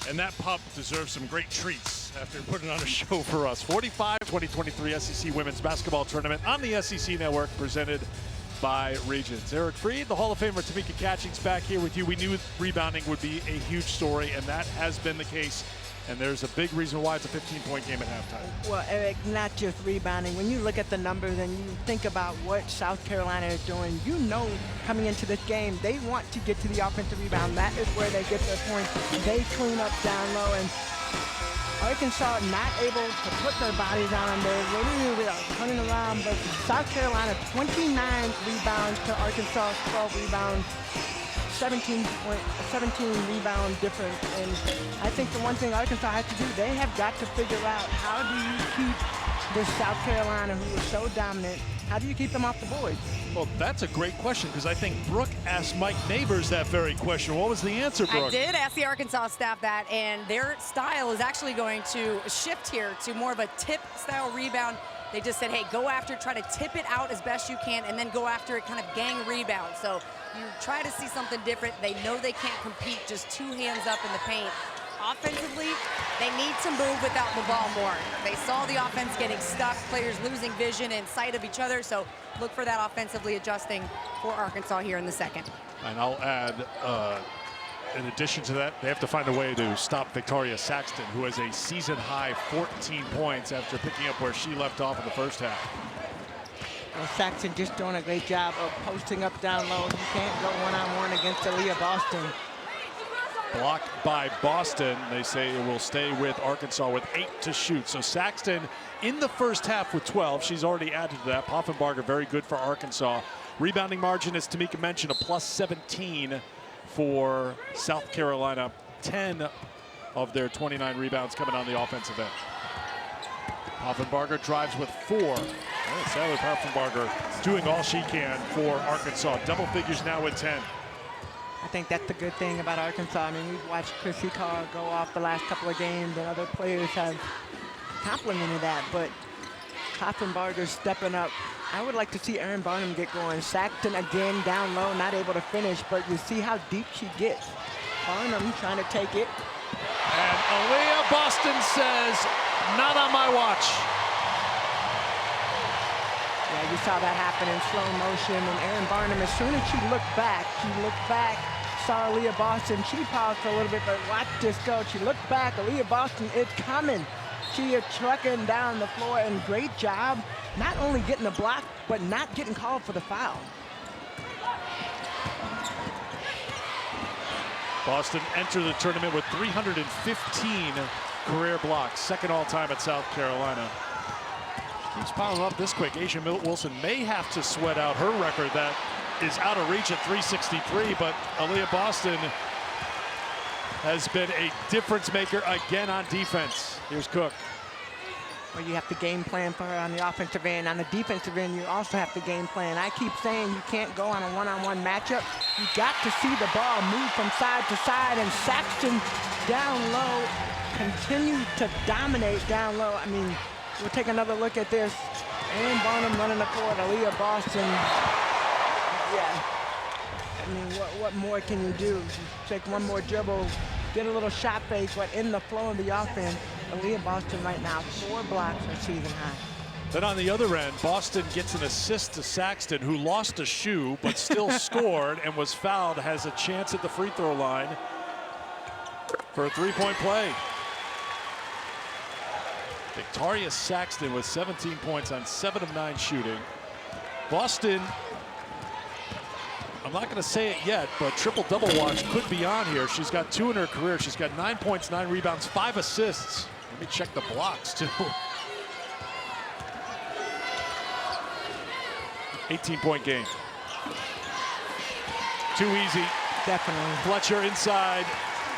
and that pup deserves some great treats after putting on a show for us. 45 2023 SEC Women's Basketball Tournament on the SEC Network, presented by Regions. Eric Freed, the Hall of Famer Tamika Catchings, back here with you. We knew rebounding would be a huge story, and that has been the case. And there's a big reason why it's a 15-point game at halftime. Well, Eric, not just rebounding. When you look at the numbers and you think about what South Carolina is doing, you know coming into this game, they want to get to the offensive rebound. That is where they get their points. They clean up down low, and Arkansas not able to put their bodies on. They're literally turning around, but South Carolina, 29 rebounds to Arkansas, 12 rebounds. 17 rebound difference, and I think the one thing Arkansas has to do, they have got to figure out, how do you keep this South Carolina, who is so dominant, how do you keep them off the board? Well, that's a great question, because I think Brooke asked Mike Neighbors that very question. What was the answer, Brooke? I did ask the Arkansas staff that, and their style is actually going to shift here to more of a tip-style rebound They just said, hey, go after, try to tip it out as best you can, and then go after it, kind of gang rebound. So you try to see something different. They know they can't compete just 2 hands up in the paint. Offensively, they need to move without the ball more. They saw the offense getting stuck, players losing vision and sight of each other, so look for that offensively adjusting for Arkansas here in the second. And I'll add, in addition to that, they have to find a way to stop Victoria Saxton, who has a season-high 14 points after picking up where she left off in the first half. Well, Saxton just doing a great job of posting up down low. You can't go one-on-one against Aaliyah Boston. Blocked by Boston. They say it will stay with Arkansas with 8 to shoot. So Saxton in the first half with 12. She's already added to that. Poffenbarger very good for Arkansas. Rebounding margin, as Tamika mentioned, a plus 17 for South Carolina. 10 of their 29 rebounds coming on the offensive end. Poffenbarger drives with 4. Sally Poffenbarger doing all she can for Arkansas. Double figures now with 10. I think that's the good thing about Arkansas. I mean, we've watched Chrissy Carr go off the last couple of games, and other players have complimented that, but Poffenbarger stepping up. I would like to see Erin Barnum get going. Saxton again down low, not able to finish, but you see how deep she gets. Barnum trying to take it. And Aaliyah Boston says, not on my watch. Yeah, you saw that happen in slow motion, and Erin Barnum, as soon as she looked back, saw Aaliyah Boston. She paused for a little bit, but watch this go. She looked back, Aaliyah Boston is coming. She is trucking down the floor, and great job, not only getting the block, but not getting called for the foul. Boston entered the tournament with 315 career blocks, second all-time at South Carolina. Keeps piling up this quick. Asia Wilson may have to sweat out her record that is out of reach at 363, but Aaliyah Boston has been a difference maker again on defense. Here's Cook. Well, you have to game plan for her on the offensive end. On the defensive end, you also have to game plan. I keep saying you can't go on a one-on-one matchup. You got to see the ball move from side to side, and Saxton down low continues to dominate down low. I mean, we'll take another look at this. Erin Barnum running the court, Aaliyah Boston. Yeah. I mean, what more can you do? Take one more dribble, get a little shot fake, but in the flow of the offense, Aaliyah Boston right now, 4 blocks are season high. Then on the other end, Boston gets an assist to Saxton, who lost a shoe but still scored and was fouled, has a chance at the free throw line for a 3-point play. Victoria Saxton with 17 points on 7 of 9 shooting. Boston, I'm not going to say it yet, but triple-double watch could be on here. She's got 2 in her career. She's got 9 points, 9 rebounds, 5 assists. Let me check the blocks, too. 18-point game. Too easy. Definitely. Fletcher inside,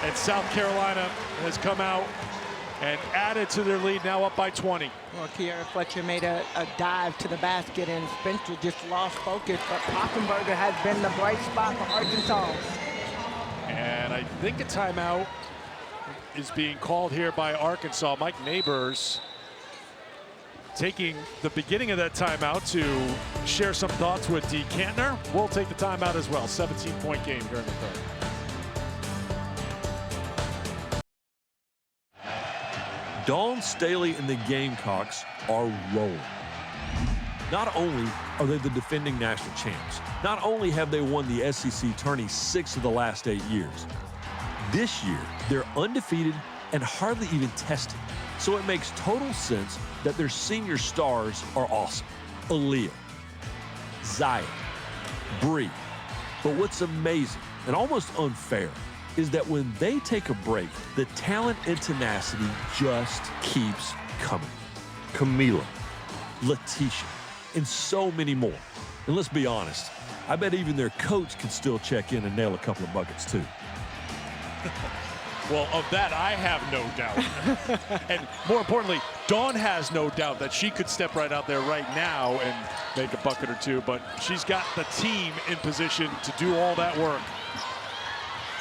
and South Carolina has come out and added to their lead, now up by 20. Well, Kiara Fletcher made a dive to the basket, and Spencer just lost focus, but Poffenbarger has been the bright spot for Arkansas. And I think a timeout is being called here by Arkansas. Mike Neighbors taking the beginning of that timeout to share some thoughts with Dee Kantner. We'll take the timeout as well. 17-point game here in the third. Dawn Staley and the Gamecocks are rolling. Not only are they the defending national champs, not only have they won the SEC tourney 6 of the last 8 years, this year they're undefeated and hardly even tested. So it makes total sense that their senior stars are awesome. Aaliyah, Zaya, Bree. But what's amazing and almost unfair is that when they take a break, the talent and tenacity just keeps coming. Camila, Letitia, and so many more. And let's be honest, I bet even their coach can still check in and nail a couple of buckets too. Well, of that, I have no doubt. And more importantly, Dawn has no doubt that she could step right out there right now and make a bucket or two, but she's got the team in position to do all that work.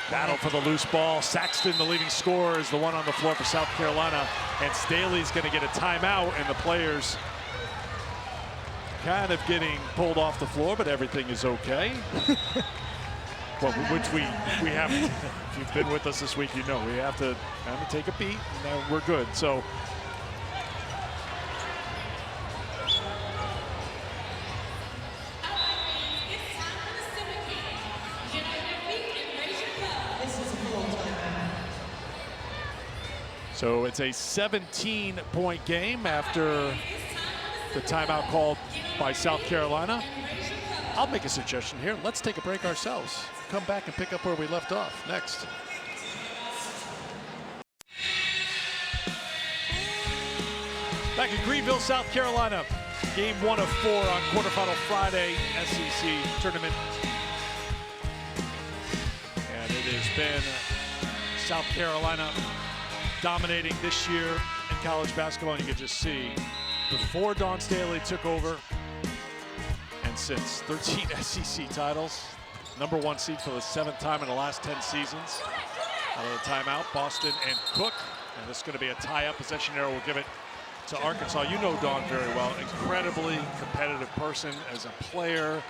Battle for the loose ball. Saxton, the leading scorer, is the one on the floor for South Carolina, and Staley's going to get a timeout, and the players kind of getting pulled off the floor, but everything is okay. Well, which we haven't. If you've been with us this week, you know we have to kind of take a beat, and we're good. So. So it's a 17-point game after the timeout called by South Carolina. I'll make a suggestion here. Let's take a break ourselves. Come back and pick up where we left off next. Back in Greenville, South Carolina. Game 1 of 4 on quarterfinal Friday SEC tournament. And it has been South Carolina dominating this year in college basketball. And you can just see before Dawn Staley took over and since 13 SEC titles, #1 seed for the 7th time in the last 10 seasons. Out of the timeout, Boston and Cook. And this is going to be a tie-up. Possession arrow will give it to Arkansas. You know Dawn very well. Incredibly competitive person as a player,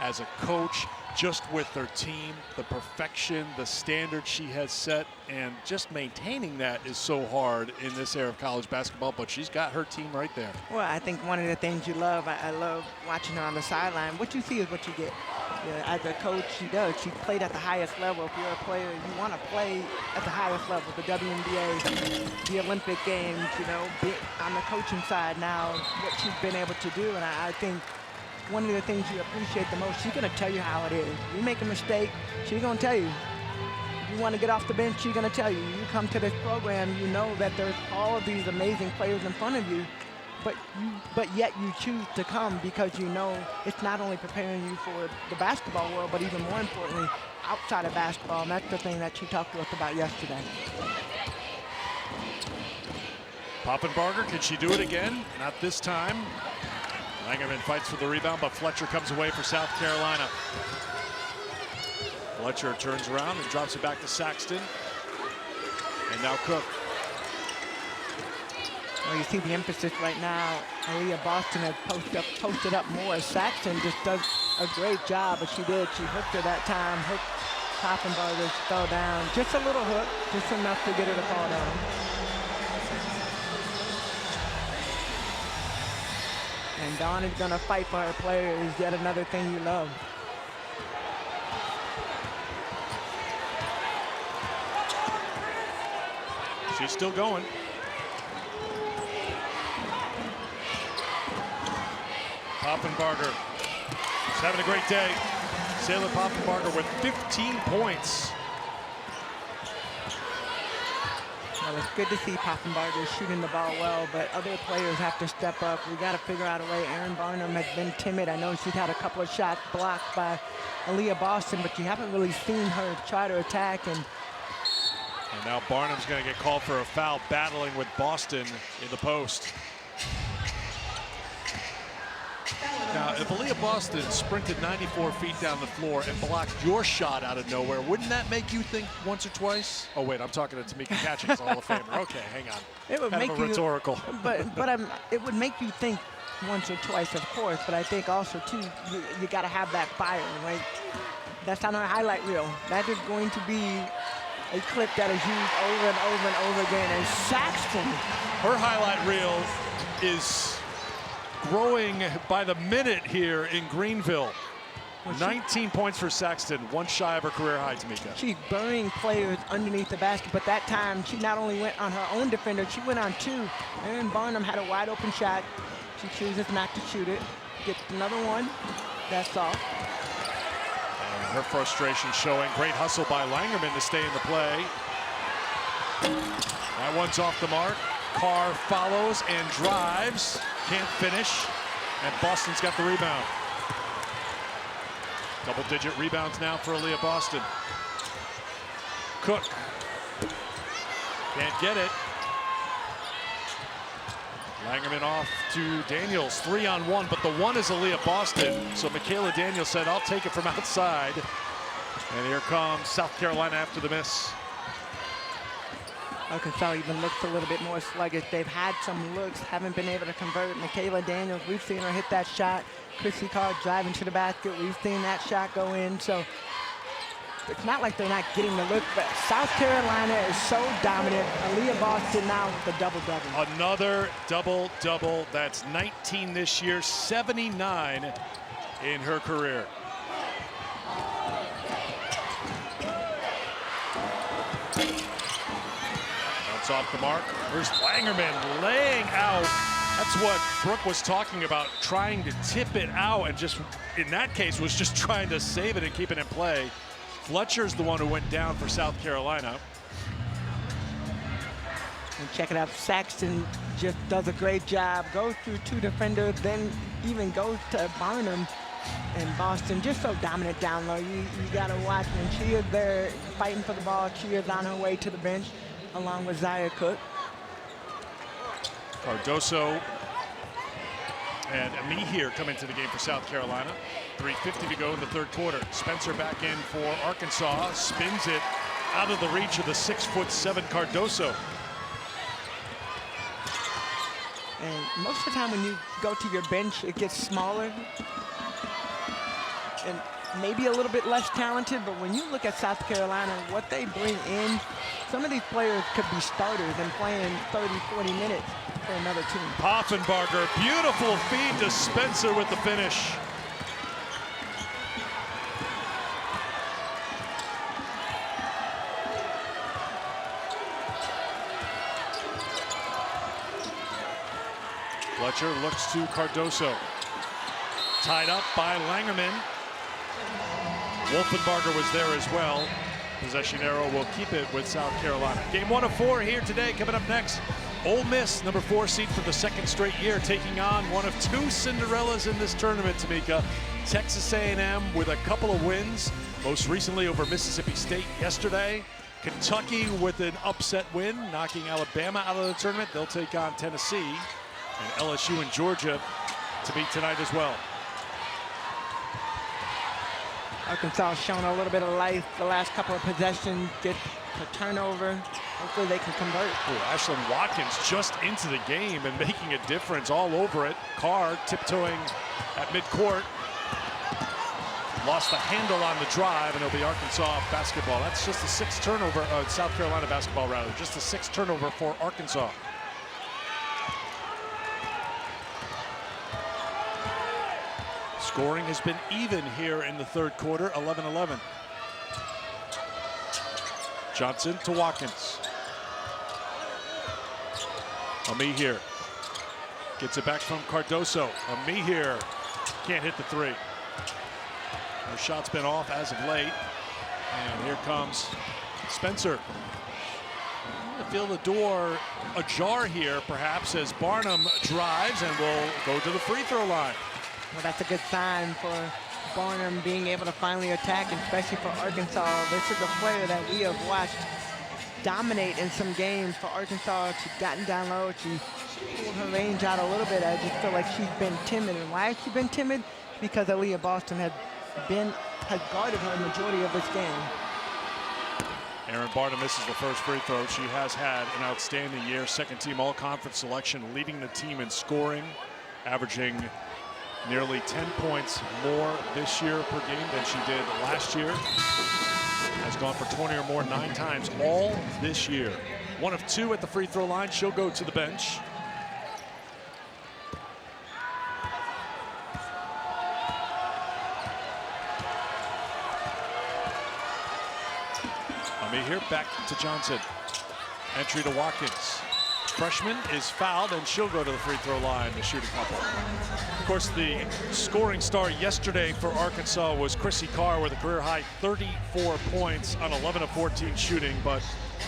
as a coach, just with her team, the perfection, the standard she has set, and just maintaining that is so hard in this era of college basketball, but she's got her team right there. Well, I think one of the things you love, I love watching her on the sideline. What you see is what you get. Yeah, as a coach, she does. She played at the highest level. If you're a player, you want to play at the highest level. The WNBA, the Olympic Games, you know, on the coaching side now, what she's been able to do. And I think one of the things you appreciate the most, she's going to tell you how it is. You make a mistake, she's going to tell you. You want to get off the bench, she's going to tell you. You come to this program, you know that there's all of these amazing players in front of you, but yet you choose to come because you know it's not only preparing you for the basketball world, but even more importantly, outside of basketball. And that's the thing that she talked to us about yesterday. Poppenbarger, can she do it again? Not this time. Langerman fights for the rebound, but Fletcher comes away for South Carolina. Fletcher turns around and drops it back to Saxton. And now Cook. Well, you see the emphasis right now. Aaliyah Boston has posted up more. Saxton just does a great job, but she did. She hooked her that time. Hooked Poppenbarger, fell down. Just a little hook, just enough to get her to fall down. And Dawn is going to fight for her players. Yet another thing you love. She's still going. Poppenbarger is having a great day. Sailor Poppenbarger with 15 points. Well, it's good to see Poppenbarger shooting the ball well, but other players have to step up. We got to figure out a way. Erin Barnum has been timid. I know she's had a couple of shots blocked by Aaliyah Boston, but you haven't really seen her try to attack. And now Barnum's going to get called for a foul, battling with Boston in the post. Now, if Aaliyah Boston sprinted 94 feet down the floor and blocked your shot out of nowhere, wouldn't that make you think once or twice? Oh, wait, I'm talking to Tamika Catchings, Hall of Famer. Okay, hang on. It would kind make of a rhetorical. It would make you think once or twice, of course, but I think also, too, you got to have that fire, right? That's on our highlight reel. That is going to be a clip that is used over and over and over again. And Saxton, her highlight reel is growing by the minute here in Greenville. 19 points for Saxton, one shy of her career high, Tamika. She's burying players underneath the basket, but that time she not only went on her own defender, she went on two. Erin Barnum had a wide open shot. She chooses not to shoot it. Gets another one. That's all. And her frustration showing. Great hustle by Langerman to stay in the play. That one's off the mark. Carr follows and drives. Can't finish. And Boston's got the rebound. Double-digit rebounds now for Aaliyah Boston. Cook. Can't get it. Langerman off to Daniels. 3-on-1, but the one is Aaliyah Boston. So Michaela Daniels said, I'll take it from outside. And here comes South Carolina after the miss. Arkansas even looks a little bit more sluggish. They've had some looks, haven't been able to convert. Michaela Daniels, we've seen her hit that shot. Chrissy Carr driving to the basket. We've seen that shot go in. So it's not like they're not getting the look, but South Carolina is so dominant. Aaliyah Boston now with a double-double. Another double-double. That's 19 this year, 79 in her career. That's off the mark. Here's Langerman laying out. That's what Brooke was talking about, trying to tip it out, and just, in that case, was just trying to save it and keep it in play. Fletcher's the one who went down for South Carolina. And check it out, Saxton just does a great job, goes through 2 defenders, then even goes to Barnum. And Boston just so dominant down low. You got to watch when she is there fighting for the ball. She is on her way to the bench along with Zaya Cook. Cardoso and Amihir come into the game for South Carolina. 3:50 to go in the third quarter. Spencer back in for Arkansas, spins it out of the reach of the 6'7" Cardoso. And most of the time when you go to your bench, it gets smaller and maybe a little bit less talented, but when you look at South Carolina, what they bring in, some of these players could be starters and playing 30, 40 minutes for another team. Poffenbarger, beautiful feed to Spencer with the finish. Fletcher looks to Cardoso. Tied up by Langerman. Wolfenbarger was there as well. Possession arrow will keep it with South Carolina. Game 1 of 4 here today. Coming up next, Ole Miss, number 4 seed for the 2nd straight year, taking on one of 2 Cinderellas in this tournament, Tamika. Texas A&M with a couple of wins, most recently over Mississippi State yesterday. Kentucky with an upset win, knocking Alabama out of the tournament. They'll take on Tennessee, and LSU and Georgia to beat tonight as well. Arkansas shown a little bit of life the last couple of possessions, get a turnover. Hopefully they can convert. Ooh, Ashlyn Watkins just into the game and making a difference all over it. Carr tiptoeing at midcourt. Lost the handle on the drive, and it'll be Arkansas basketball. That's just the 6th turnover, South Carolina basketball rather, just the 6th turnover for Arkansas. Scoring has been even here in the third quarter, 11-11. Johnson to Watkins. Amihir gets it back from Cardoso. Amihir can't hit the 3. Her shot's been off as of late. And here comes Spencer. I feel the door ajar here, perhaps, as Barnum drives and will go to the free throw line. Well, that's a good sign for Barnum being able to finally attack, and especially for Arkansas. This is a player that we have watched dominate in some games for Arkansas. She's gotten down low. She pulled her range out a little bit. I just feel like she's been timid. And why has she been timid? Because Aaliyah Boston has guarded her the majority of this game. Aaron Barnum misses the first free throw. She has had an outstanding year. 2nd team all-conference selection, leading the team in scoring, averaging nearly 10 points more this year per game than she did last year. Has gone for 20 or more 9 times all this year. 1 of 2 at the free throw line. She'll go to the bench. Amihir back to Johnson. Entry to Watkins. Freshman is fouled, and she'll go to the free throw line to shoot a couple. Of course, the scoring star yesterday for Arkansas was Chrissy Carr with a career-high 34 points on 11 of 14 shooting, but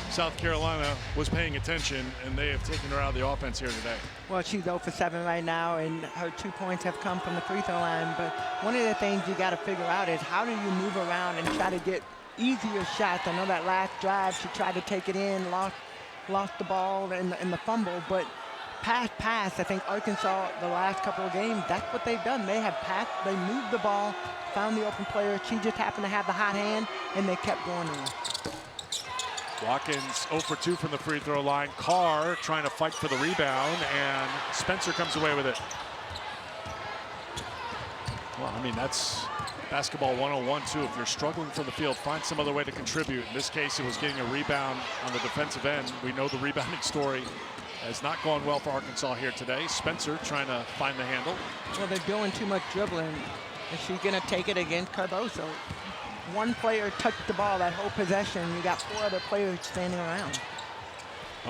South Carolina was paying attention, and they have taken her out of the offense here today. Well, she's 0 for 7 right now, and her 2 points have come from the free throw line. But one of the things you got to figure out is how do you move around and try to get easier shots. I know that last drive she tried to take it in, lost the ball in the fumble, but pass. I think Arkansas, the last couple of games, that's what they've done. They have passed, they moved the ball, found the open player. She just happened to have the hot hand, and they kept going in. Watkins 0 for 2 from the free throw line. Carr trying to fight for the rebound, and Spencer comes away with it. Well, I mean, that's basketball 101 too. If you're struggling from the field, find some other way to contribute. In this case, it was getting a rebound on the defensive end. We know the rebounding story has not gone well for Arkansas here today. Spencer trying to find the handle. Well, they're doing too much dribbling. Is she going to take it against Cardoso? One player touched the ball that whole possession. You got 4 other players standing around.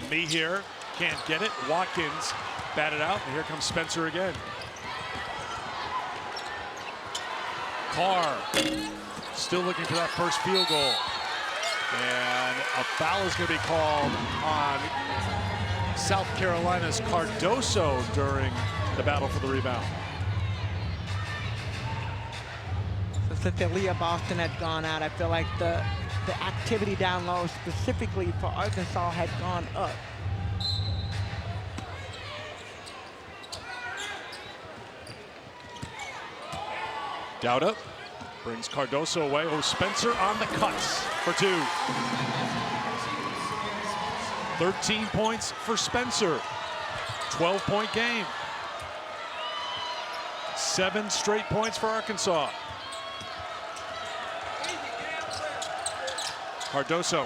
Me here can't get it. Watkins batted out, and here comes Spencer again. Carr still looking for that first field goal. And a foul is going to be called on South Carolina's Cardoso during the battle for the rebound. So since Leah Boston had gone out, I feel like the activity down low, specifically for Arkansas, had gone up. Dowda brings Cardoso away. Oh, Spencer on the cuts for 2. 13 points for Spencer. 12-point game. 7 straight points for Arkansas. Cardoso.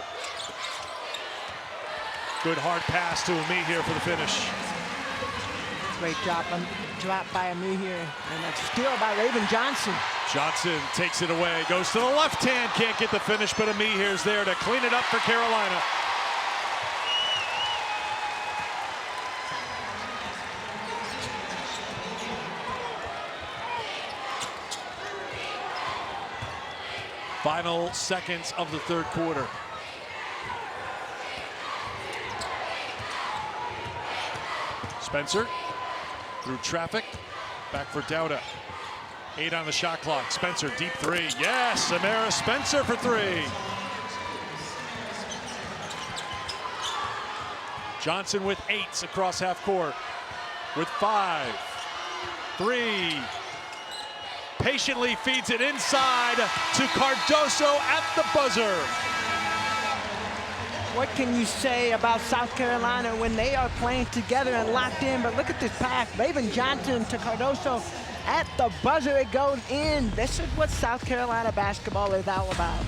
Good hard pass to Ami here for the finish. Great drop by Ami here, and that's steal by Raven Johnson. Johnson takes it away, goes to the left hand, can't get the finish, but Ami here's there to clean it up for Carolina. Final seconds of the third quarter. Spencer through traffic, back for Dowda. 8 on the shot clock. Spencer, deep 3. Yes, Samara Spencer for 3. Johnson with 8s across half court. With 5, 3. Patiently feeds it inside to Cardoso at the buzzer. What can you say about South Carolina when they are playing together and locked in? But look at this pass. Raven Johnson to Cardoso. At the buzzer, it goes in. This is what South Carolina basketball is all about.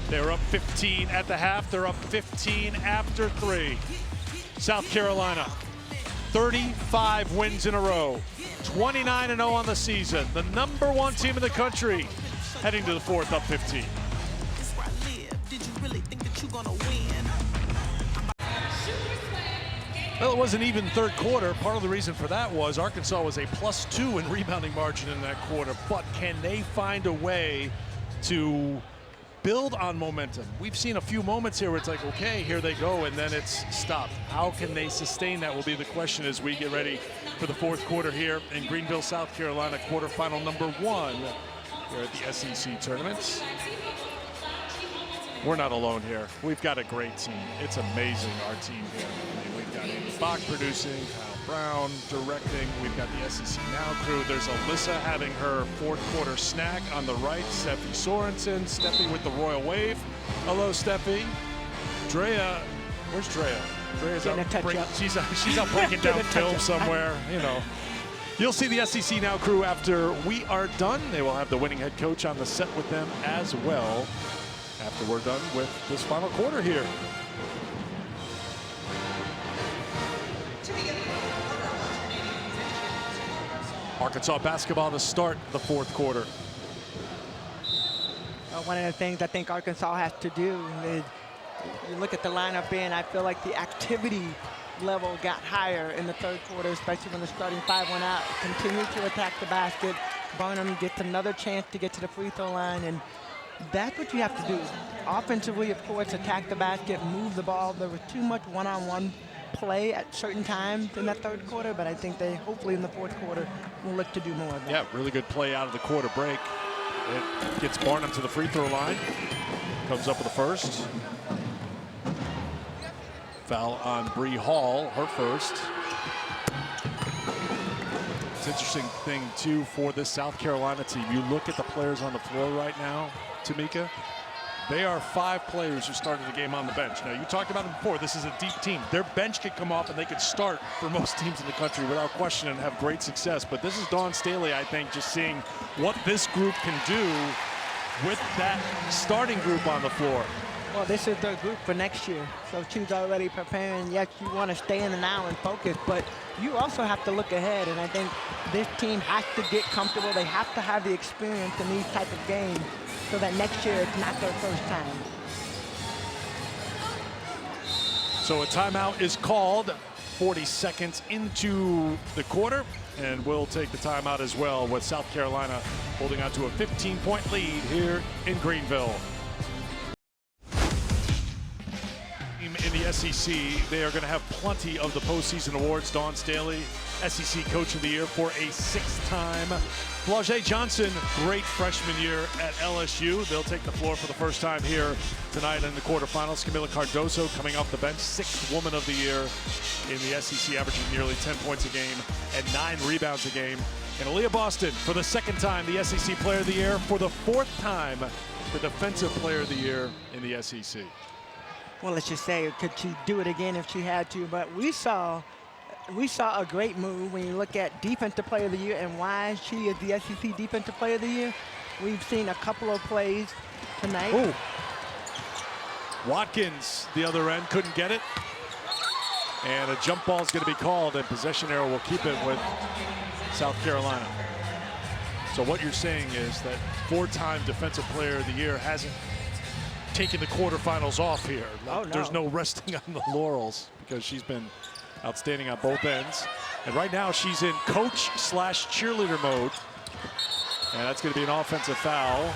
They were up 15 at the half. They're up 15 after 3. South Carolina, 35 wins in a row. 29-0 on the season. The #1 team in the country. Heading to the 4th, up 15. Well, it was an even third quarter. Part of the reason for that was Arkansas was a +2 in rebounding margin in that quarter. But can they find a way to build on momentum? We've seen a few moments here where it's like, okay, here they go, and then it's stopped. How can they sustain that will be the question as we get ready for the 4th quarter here in Greenville, South Carolina, quarterfinal #1 here at the SEC tournament. We're not alone here. We've got a great team. It's amazing, our team here. I mean, we've got Andy Bach producing, Kyle Brown directing. We've got the SEC Now crew. There's Alyssa having her 4th quarter snack on the right. Steffi Sorensen, Steffi with the Royal Wave. Hello, Steffi. Drea, where's Drea? Drea's out, she's out breaking down film somewhere, you know. You'll see the SEC Now crew after we are done. They will have the winning head coach on the set with them as well after we're done with this final quarter here. Arkansas basketball to start the 4th quarter. One of the things I think Arkansas has to do is, you look at the lineup and I feel like the activity level got higher in the 3rd quarter, especially when the starting 5 went out. Continue to attack the basket. Burnham gets another chance to get to the free throw line, and that's what you have to do. Offensively, of course, attack the basket, move the ball. There was too much one-on-one play at certain times in that 3rd quarter, but I think they hopefully in the 4th quarter will look to do more of that. Yeah, really good play out of the quarter break. It gets Barnum to the free throw line. Comes up with the first. Foul on Bree Hall, her first. It's an interesting thing, too, for this South Carolina team. You look at the players on the floor right now, Tamika, They are 5 players who started the game on the bench. Now, you talked about it before. This is a deep team. Their bench could come off and they could start for most teams in the country without question and have great success. But this is Dawn Staley, I think, just seeing what this group can do with that starting group on the floor. Well, this is their group for next year. So she's already preparing. Yes, you want to stay in the now and focus, but you also have to look ahead. And I think this team has to get comfortable. They have to have the experience in these type of games so that next year it's not their first time. So a timeout is called 40 seconds into the quarter, and we'll take the timeout as well with South Carolina holding on to a 15-point lead here in Greenville. In the SEC, they are going to have plenty of the postseason awards. Dawn Staley, SEC Coach of the Year for a 6th time. Flau'jae Johnson, great freshman year at LSU. They'll take the floor for the first time here tonight in the quarterfinals. Camila Cardoso coming off the bench, 6th Woman of the Year in the SEC, averaging nearly 10 points a game and 9 rebounds a game. And Aaliyah Boston, for the 2nd time, the SEC Player of the Year. For the 4th time, the Defensive Player of the Year in the SEC. Well, let's just say, could she do it again if she had to? But we saw a great move when you look at Defensive Player of the Year and why she is the SEC Defensive Player of the Year. We've seen a couple of plays tonight. Ooh. Watkins, the other end, couldn't get it. And a jump ball is going to be called, and possession arrow will keep it with South Carolina. So what you're saying is that 4-time Defensive Player of the Year hasn't taking the quarterfinals off here. Oh, no. There's no resting on the laurels because she's been outstanding on both ends. And right now she's in coach/cheerleader mode. And that's going to be an offensive foul.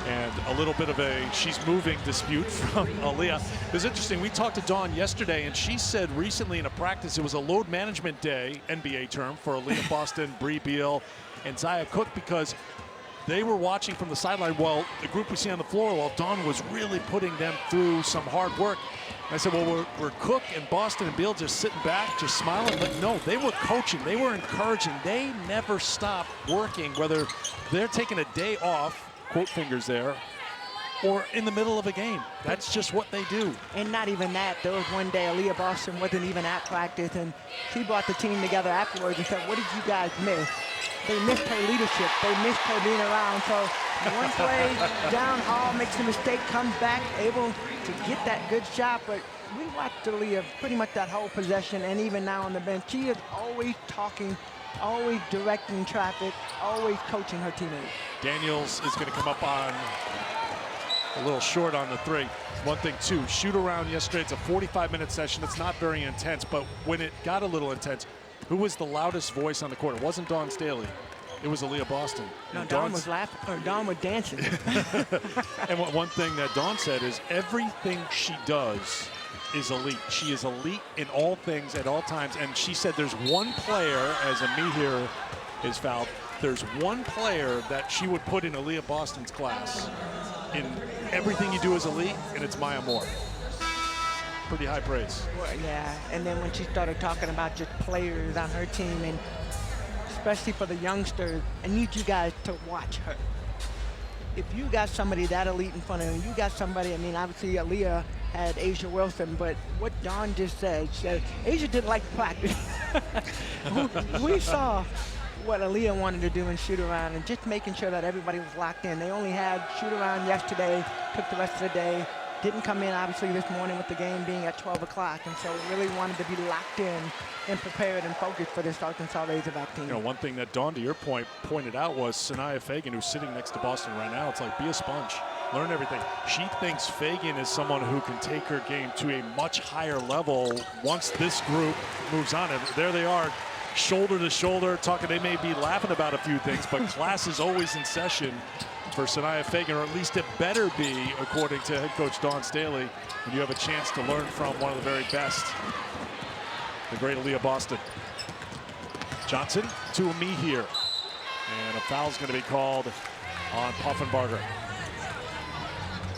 And a little bit of a she's moving dispute from Aaliyah. It was interesting. We talked to Dawn yesterday, and she said recently in a practice it was a load management day, NBA term, for Aaliyah Boston, Bree Beal, and Zia Cook, because they were watching from the sideline while the group we see on the floor, while Dawn was really putting them through some hard work. And I said, well, were Cook and Boston and Beal just sitting back, just smiling? But no, they were coaching. They were encouraging. They never stopped working, whether they're taking a day off, quote fingers there, or in the middle of a game. That's just what they do. And not even that. There was one day Aaliyah Boston wasn't even at practice, and she brought the team together afterwards and said, what did you guys miss? They missed her leadership. They missed her being around. So one play, down hall, makes a mistake, comes back, able to get that good shot. But we watched Aaliyah pretty much that whole possession, and even now on the bench, she is always talking, always directing traffic, always coaching her teammates. Daniels is going to come up on a little short on the 3. One thing, too, shoot around yesterday. It's a 45-minute session. It's not very intense, but when it got a little intense, who was the loudest voice on the court? It wasn't Dawn Staley. It was Aaliyah Boston. No, Dawn was laughing, or Dawn was dancing. And one thing that Dawn said is everything she does is elite. She is elite in all things at all times. And she said there's one player, as Amir is fouled, there's one player that she would put in Aaliyah Boston's class in everything you do is elite, and it's Maya Moore. Pretty high praise. Well, yeah, and then when she started talking about just players on her team, and especially for the youngsters, I need you guys to watch her. If you got somebody that elite in front of you, you got somebody, I mean, obviously Aaliyah had Asia Wilson, but what Dawn just said, she said, Asia didn't like practice. We saw what Aaliyah wanted to do in shoot around and just making sure that everybody was locked in. They only had shoot around yesterday, took the rest of the day. Didn't come in, obviously, this morning with the game being at 12 o'clock, and so really wanted to be locked in and prepared and focused for this Arkansas Razorback team. You know, one thing that Dawn, to your point, pointed out was Sanaya Fagan, who's sitting next to Boston right now. It's like, be a sponge, learn everything. She thinks Fagan is someone who can take her game to a much higher level once this group moves on. And there they are, shoulder to shoulder, talking. They may be laughing about a few things, but class is always in session for Sanaya Fagan, or at least it better be, according to head coach Dawn Staley, when you have a chance to learn from one of the very best, the great Aaliyah Boston. Johnson to me here, and a foul's going to be called on Puffenbarger.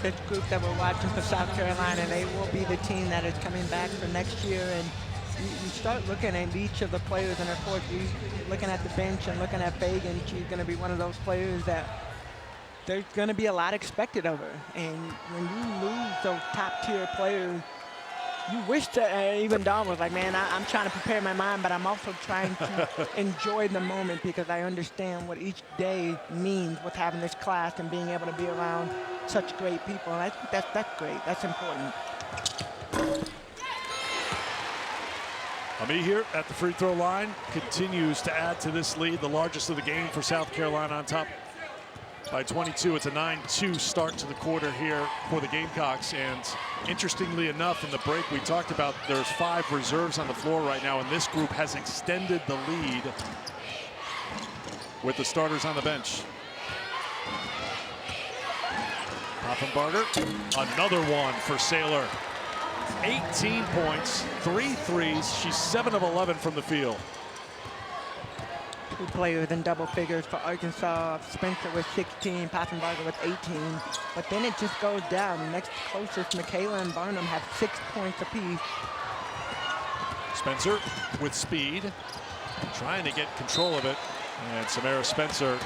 This group that we're watching for South Carolina, they will be the team that is coming back for next year, and you start looking at each of the players in their court, looking at the bench and looking at Fagan. She's going to be one of those players that there's going to be a lot expected of her. And when you lose those top-tier players, you wish that even Dawn was like, man, I'm trying to prepare my mind, but I'm also trying to enjoy the moment because I understand what each day means with having this class and being able to be around such great people. I think that's great. That's important. Ami here at the free throw line continues to add to this lead, the largest of the game for South Carolina, on top by 22. It's a 9-2 start to the quarter here for the Gamecocks. And interestingly enough, in the break we talked about, there's 5 reserves on the floor right now, and this group has extended the lead with the starters on the bench. Poffenbarger, another one for Saylor. 18 points, 3 threes. She's 7 of 11 from the field. 2 players in double figures for Arkansas. Spencer with 16, Poffenbarger with 18. But then it just goes down. Next closest, Michaela and Barnum have 6 points apiece. Spencer with speed, trying to get control of it. And Samara Spencer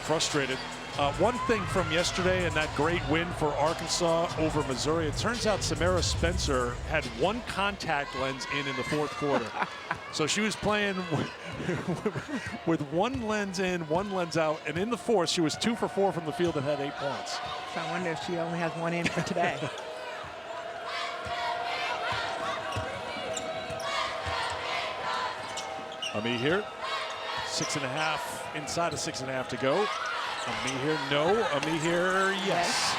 frustrated. One thing from yesterday and that great win for Arkansas over Missouri, it turns out Samara Spencer had 1 contact lens in the 4th quarter. So she was playing with 1 lens in, 1 lens out, and in the 4th, she was 2 for 4 from the field and had 8 points. So I wonder if she only has 1 in for today. Ami here, 6.5, inside of 6.5 to go. Ami here, no. Ami here, yes.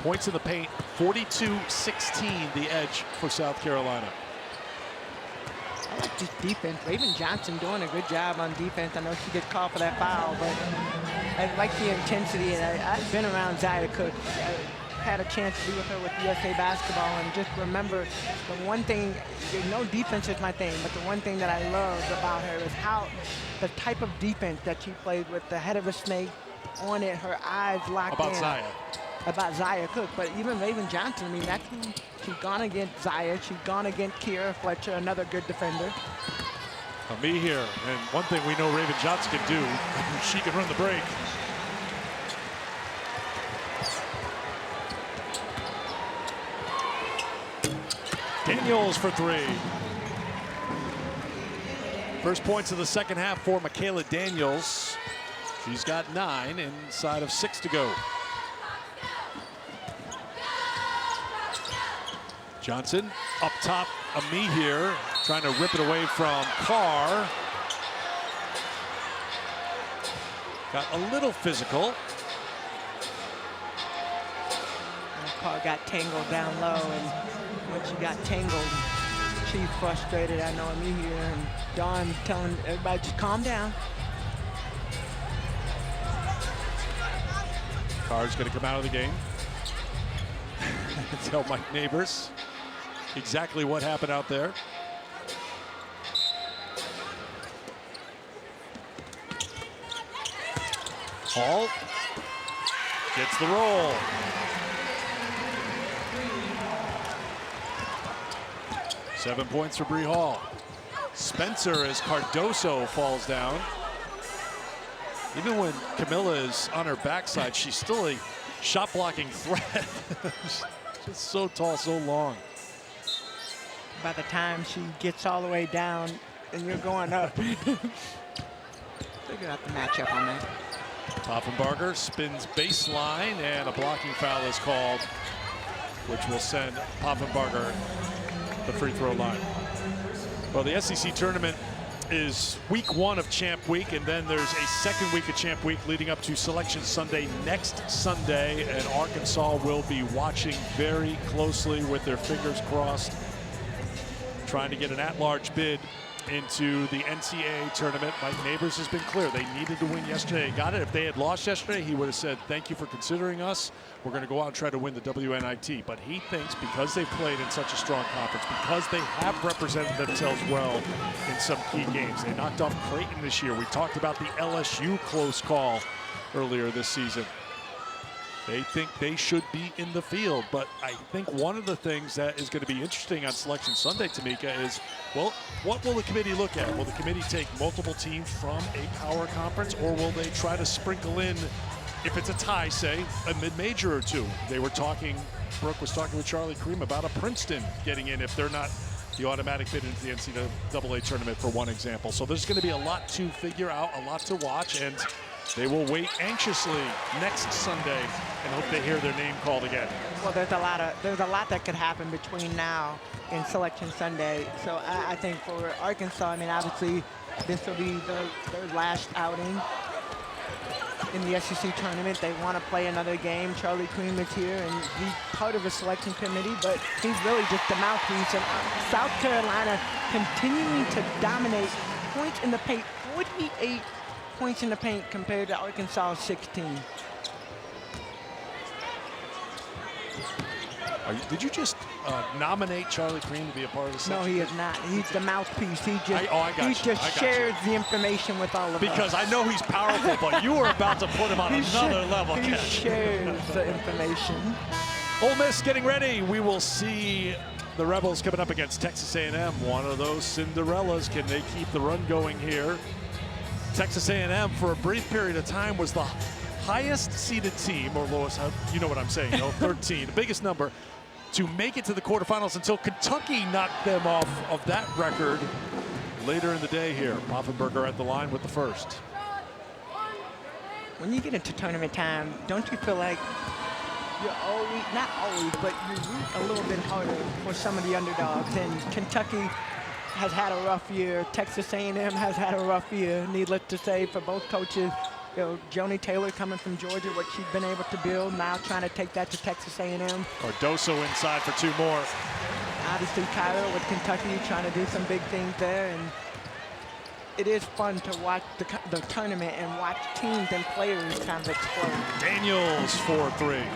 Points in the paint, 42-16, the edge for South Carolina. I like this defense. Raven Johnson doing a good job on defense. I know she gets called for that foul, but I like the intensity. And I've been around Zaya Cook. I had a chance to be with her with USA Basketball, and just remember the one thing, defense is my thing, but the one thing that I loved about her is how the type of defense that she played with, the head of a snake on it, her eyes locked in. About Zaya Cook, but even Raven Johnson, I mean, that's who she's gone against Zaya. She's gone against Kira Fletcher, another good defender. Ami here, and one thing we know Raven Johnson can do, she can run the break. Daniels for 3. First points of the second half for Michaela Daniels. She's got 9 inside of 6 to go. Johnson up top, Ami here, trying to rip it away from Carr. Got a little physical. Carr got tangled down low, and when she got tangled, she's frustrated. I know Ami here, and Dawn telling everybody just calm down. Carr's going to come out of the game. Tell Mike Neighbors exactly what happened out there. Hall gets the roll. Seven points for Bree Hall. Spencer as Cardoso falls down. Even when Camilla is on her backside, she's still a shot blocking threat. Just so tall, so long. By the time she gets all the way down and you're going up. Figure out the matchup on that. Poffenbarger spins baseline, and a blocking foul is called, which will send Poffenbarger the free throw line. Well, the SEC tournament is week 1 of Champ Week, and then there's a second week of Champ Week leading up to Selection Sunday next Sunday, and Arkansas will be watching very closely with their fingers crossed, trying to get an at-large bid into the NCAA tournament. Mike Neighbors has been clear. They needed to win yesterday. Got it. If they had lost yesterday, he would have said, thank you for considering us. We're going to go out and try to win the WNIT. But he thinks because they've played in such a strong conference, because they have represented themselves well in some key games. They knocked off Creighton this year. We talked about the LSU close call earlier this season. They think they should be in the field. But I think one of the things that is going to be interesting on Selection Sunday, Tamika, is, well, what will the committee look at? Will the committee take multiple teams from a power conference, or will they try to sprinkle in, if it's a tie, say, a mid-major or two? They were talking, Brooke was talking with Charlie Cream about a Princeton getting in if they're not the automatic bid into the NCAA tournament, for one example. So there's going to be a lot to figure out, a lot to watch, and they will wait anxiously next Sunday and hope they hear their name called again. Well, there's a lot that could happen between now and Selection Sunday. So I think for Arkansas, I mean, obviously this will be their last outing in the SEC tournament. They want to play another game. Charlie Cream is here, and he's part of the selection committee, but he's really just the mouthpiece. And South Carolina continuing to dominate points in the paint, 48 points in the paint compared to Arkansas 16. Did you just nominate Charlie Cream to be a part of the selection? No, he is not. He's the mouthpiece. He just shares the information with all of us. Because I know he's powerful, but you were about to put him on another level. He shares the information. Ole Miss getting ready. We will see the Rebels coming up against Texas A&M. One of those Cinderellas. Can they keep the run going here? Texas A&M, for a brief period of time, was the highest seeded team, or lowest, you know what I'm saying, 13, the biggest number, to make it to the quarterfinals until Kentucky knocked them off of that record later in the day here. Poffenberger at the line with the first. When you get into tournament time, don't you feel like you're always, not always, but you root a little bit harder for some of the underdogs? And Kentucky has had a rough year. Texas A&M has had a rough year, needless to say, for both coaches. You know, Joni Taylor coming from Georgia, what she's been able to build, now trying to take that to Texas A&M. Cardoso inside for two more. Obviously, Kyra with Kentucky trying to do some big things there, and it is fun to watch the tournament and watch teams and players kind of explode. Daniels 4-3.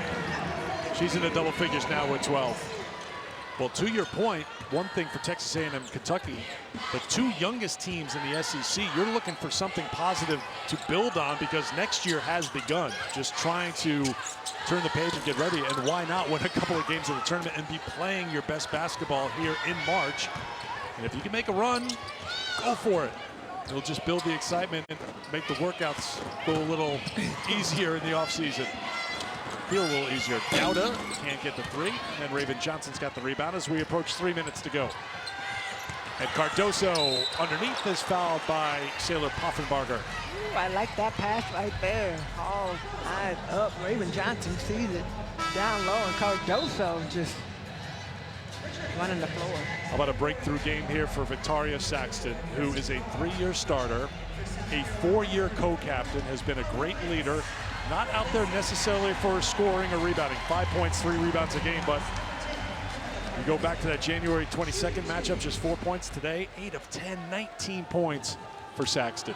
She's in the double figures now with 12. Well, to your point, one thing for Texas A&M and Kentucky, the two youngest teams in the SEC, you're looking for something positive to build on, because next year has begun. Just trying to turn the page and get ready, and why not win a couple of games of the tournament and be playing your best basketball here in March. And if you can make a run, go for it. It'll just build the excitement and make the workouts go a little easier in the offseason. Feel a little easier. Gouda can't get the three, and Raven Johnson's got the rebound as we approach 3 minutes to go. And Cardoso underneath is fouled by Sailor Poffenbarger. Ooh, I like that pass right there. All eyes up. Raven Johnson sees it down low, and Cardoso just running the floor. How about a breakthrough game here for Victoria Saxton, who is a 3-year starter, a 4-year co-captain, has been a great leader. Not out there necessarily for scoring or rebounding. 5 points, 3 rebounds a game, but you go back to that January 22nd matchup, just 4 points today. 8 of 10, 19 points for Saxton.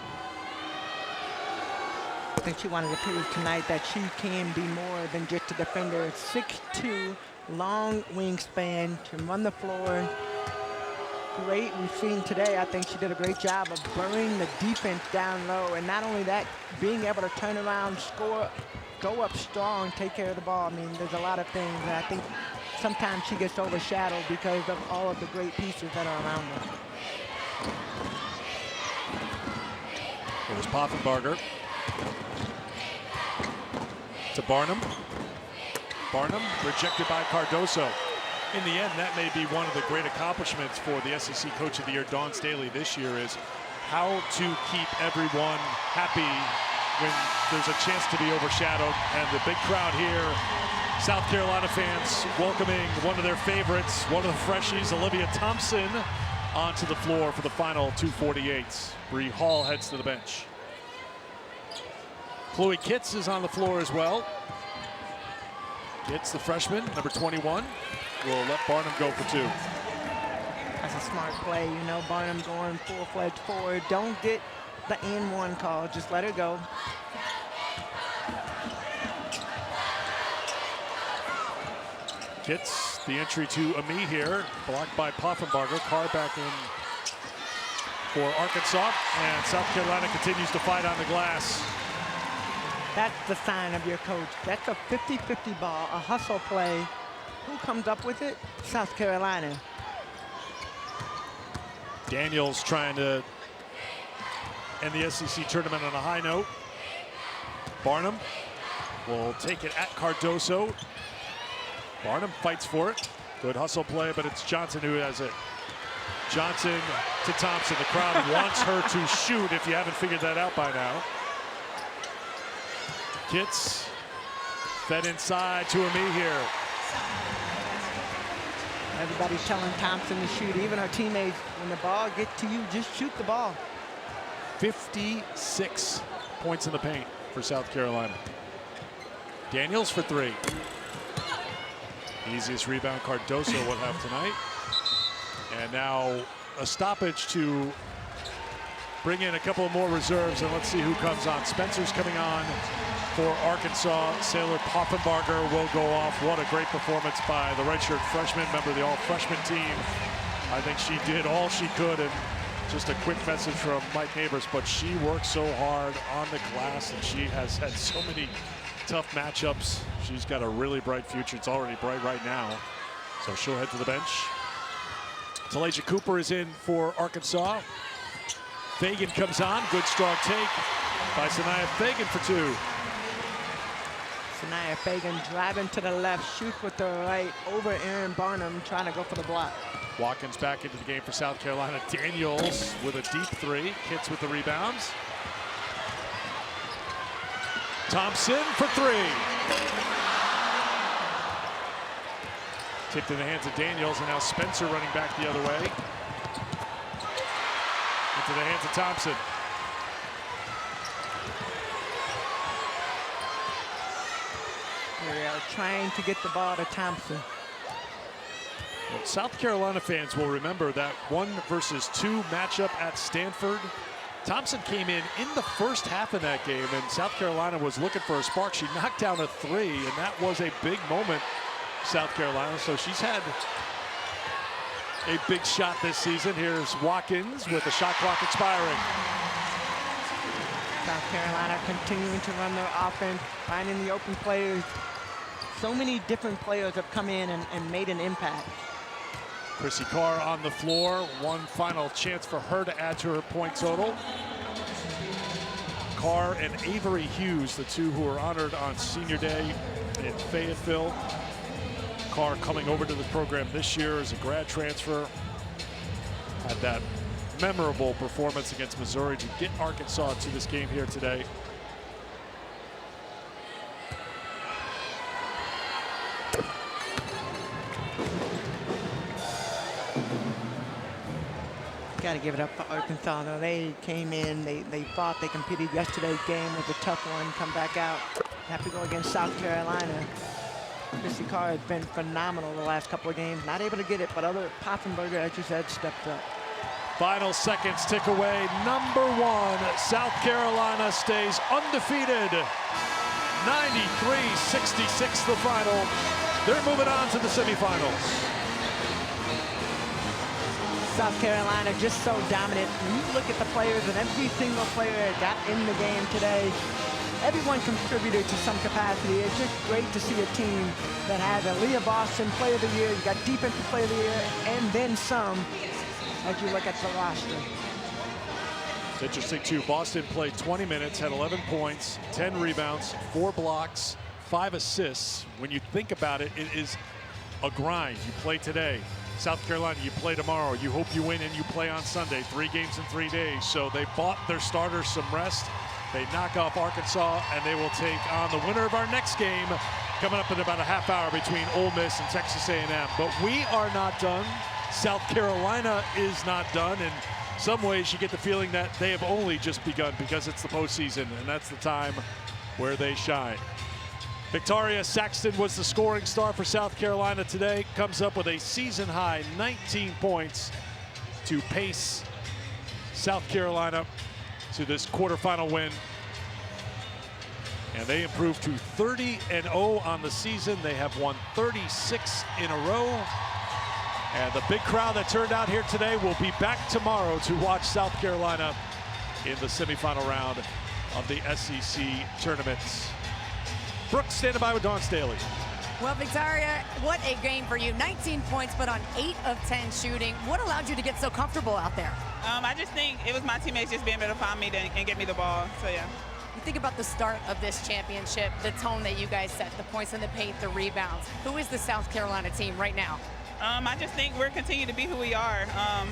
I think she wanted to prove tonight that she can be more than just a defender. 6'2", long wingspan, can run the floor. Great, we've seen today, I think she did a great job of burying the defense down low, and not only that, being able to turn around, score, go up strong, take care of the ball. I mean, there's a lot of things, and I think sometimes she gets overshadowed because of all of the great pieces that are around her. Here's Poffenbarger to Barnum. Barnum rejected by Cardoso. In the end, that may be one of the great accomplishments for the SEC Coach of the Year, Dawn Staley, this year, is how to keep everyone happy when there's a chance to be overshadowed. And the big crowd here, South Carolina fans welcoming one of their favorites, one of the freshies, Olivia Thompson, onto the floor for the final 2:48. Bree Hall heads to the bench. Chloe Kitts is on the floor as well. Kitts, the freshman, number 21. Will let Barnum go for 2. That's a smart play, you know, Barnum going full-fledged forward. Don't get the N1 call, just let her go. Kitts, the entry to Ami here, blocked by Poffenbarger. Carr back in for Arkansas, and South Carolina continues to fight on the glass. That's the sign of your coach. That's a 50-50 ball, a hustle play. Who comes up with it? South Carolina. Daniels trying to end the SEC tournament on a high note. Barnum will take it at Cardoso. Barnum fights for it. Good hustle play, but it's Johnson who has it. Johnson to Thompson. The crowd wants her to shoot, if you haven't figured that out by now. Kitts fed inside to Ami here. Everybody's telling Thompson to shoot, even her teammates. When the ball gets to you, just shoot the ball. 56 points in the paint for South Carolina. Daniels for three. Easiest rebound Cardoso will have tonight. And now a stoppage to bring in a couple more reserves, and let's see who comes on. Spencer's coming on for Arkansas. Sailor Poffenbarger will go off. What a great performance by the redshirt freshman, member of the all-freshman team. I think she did all she could, and just a quick message from Mike Neighbors, but she worked so hard on the glass, and she has had so many tough matchups. She's got a really bright future. It's already bright right now, so she'll head to the bench. Talasia Cooper is in for Arkansas. Fagan comes on. Good strong take by Sanaya Fagan for two. Sanaya Fagan driving to the left, shoot with the right over Aaron Barnum, trying to go for the block. Watkins back into the game for South Carolina. Daniels with a deep three. Kitts with the rebounds. Thompson for three. Tipped in the hands of Daniels, and now Spencer running back the other way. Into the hands of Thompson. They are trying to get the ball to Thompson. Well, South Carolina fans will remember that 1-versus-2 matchup at Stanford. Thompson came in the first half of that game, and South Carolina was looking for a spark. She knocked down a three, and that was a big moment, South Carolina. So she's had a big shot this season. Here's Watkins with the shot clock expiring. South Carolina continuing to run their offense, finding the open players. So many different players have come in and made an impact. Chrissy Carr on the floor. One final chance for her to add to her point total. Carr and Avery Hughes, the two who were honored on Senior Day in Fayetteville. Carr coming over to the program this year as a grad transfer. Had that memorable performance against Missouri to get Arkansas to this game here today. Got to give it up for Arkansas, though. They came in, they fought, they competed. Yesterday's game was a tough one. Come back out, have to go against South Carolina. Chrissy Carr has been phenomenal the last couple of games. Not able to get it, but other Poffenbarger, as you said, stepped up. Final seconds tick away. Number one, South Carolina stays undefeated. 93-66 the final. They're moving on to the semifinals. South Carolina just so dominant. When you look at the players, and every single player that got in the game today, everyone contributed to some capacity. It's just great to see a team that has a Leah Boston Player of the Year, you got Defensive Player of the Year, and then some as you look at the roster. It's interesting, too. Boston played 20 minutes, had 11 points, 10 rebounds, 4 blocks, 5 assists. When you think about it, it is a grind. You play today. South Carolina, you play tomorrow. You hope you win, and you play on Sunday. 3 games in 3 days. So they bought their starters some rest. They knock off Arkansas, and they will take on the winner of our next game coming up in about a half hour between Ole Miss and Texas A&M. But we are not done. South Carolina is not done. In some ways, you get the feeling that they have only just begun because it's the postseason, and that's the time where they shine. Victoria Saxton was the scoring star for South Carolina today. Comes up with a season-high 19 points to pace South Carolina to this quarterfinal win. And they improved to 30-0 on the season. They have won 36 in a row. And the big crowd that turned out here today will be back tomorrow to watch South Carolina in the semifinal round of the SEC tournaments. Brooks standing by with Dawn Staley. Well, Victoria, what a game for you. 19 points, but on 8 of 10 shooting. What allowed you to get so comfortable out there? I just think it was my teammates just being able to find me and get me the ball, so yeah. You think about the start of this championship, the tone that you guys set, the points in the paint, the rebounds. Who is the South Carolina team right now? I just think we're continuing to be who we are.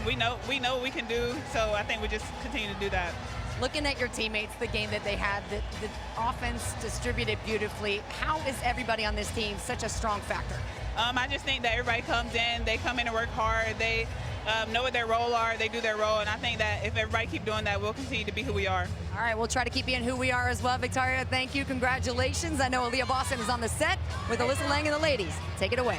We know what we can do, so I think we just continue to do that. Looking at your teammates, the game that they had, the offense distributed beautifully. How is everybody on this team such a strong factor? I just think that everybody comes in, they come in and work hard, they know what their role are, they do their role, and I think that if everybody keep doing that, we'll continue to be who we are. All right, we'll try to keep being who we are as well. Victoria, thank you, congratulations. I know Aaliyah Boston is on the set with Alyssa Lang and the ladies. Take it away.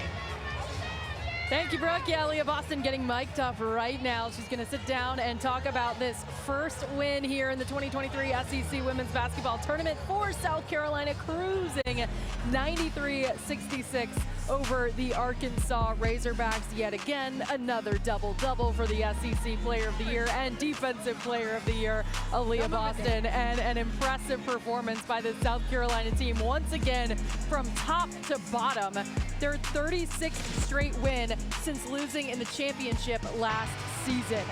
Thank you, Brooke. Yeah, Aaliyah Boston getting mic'd up right now. She's going to sit down and talk about this first win here in the 2023 SEC Women's Basketball Tournament for South Carolina, cruising 93-66 over the Arkansas Razorbacks. Yet again, another double-double for the SEC Player of the Year and Defensive Player of the Year, Aaliyah Boston, and an impressive performance by the South Carolina team. Once again, from top to bottom, their 36th straight win since losing in the championship last season.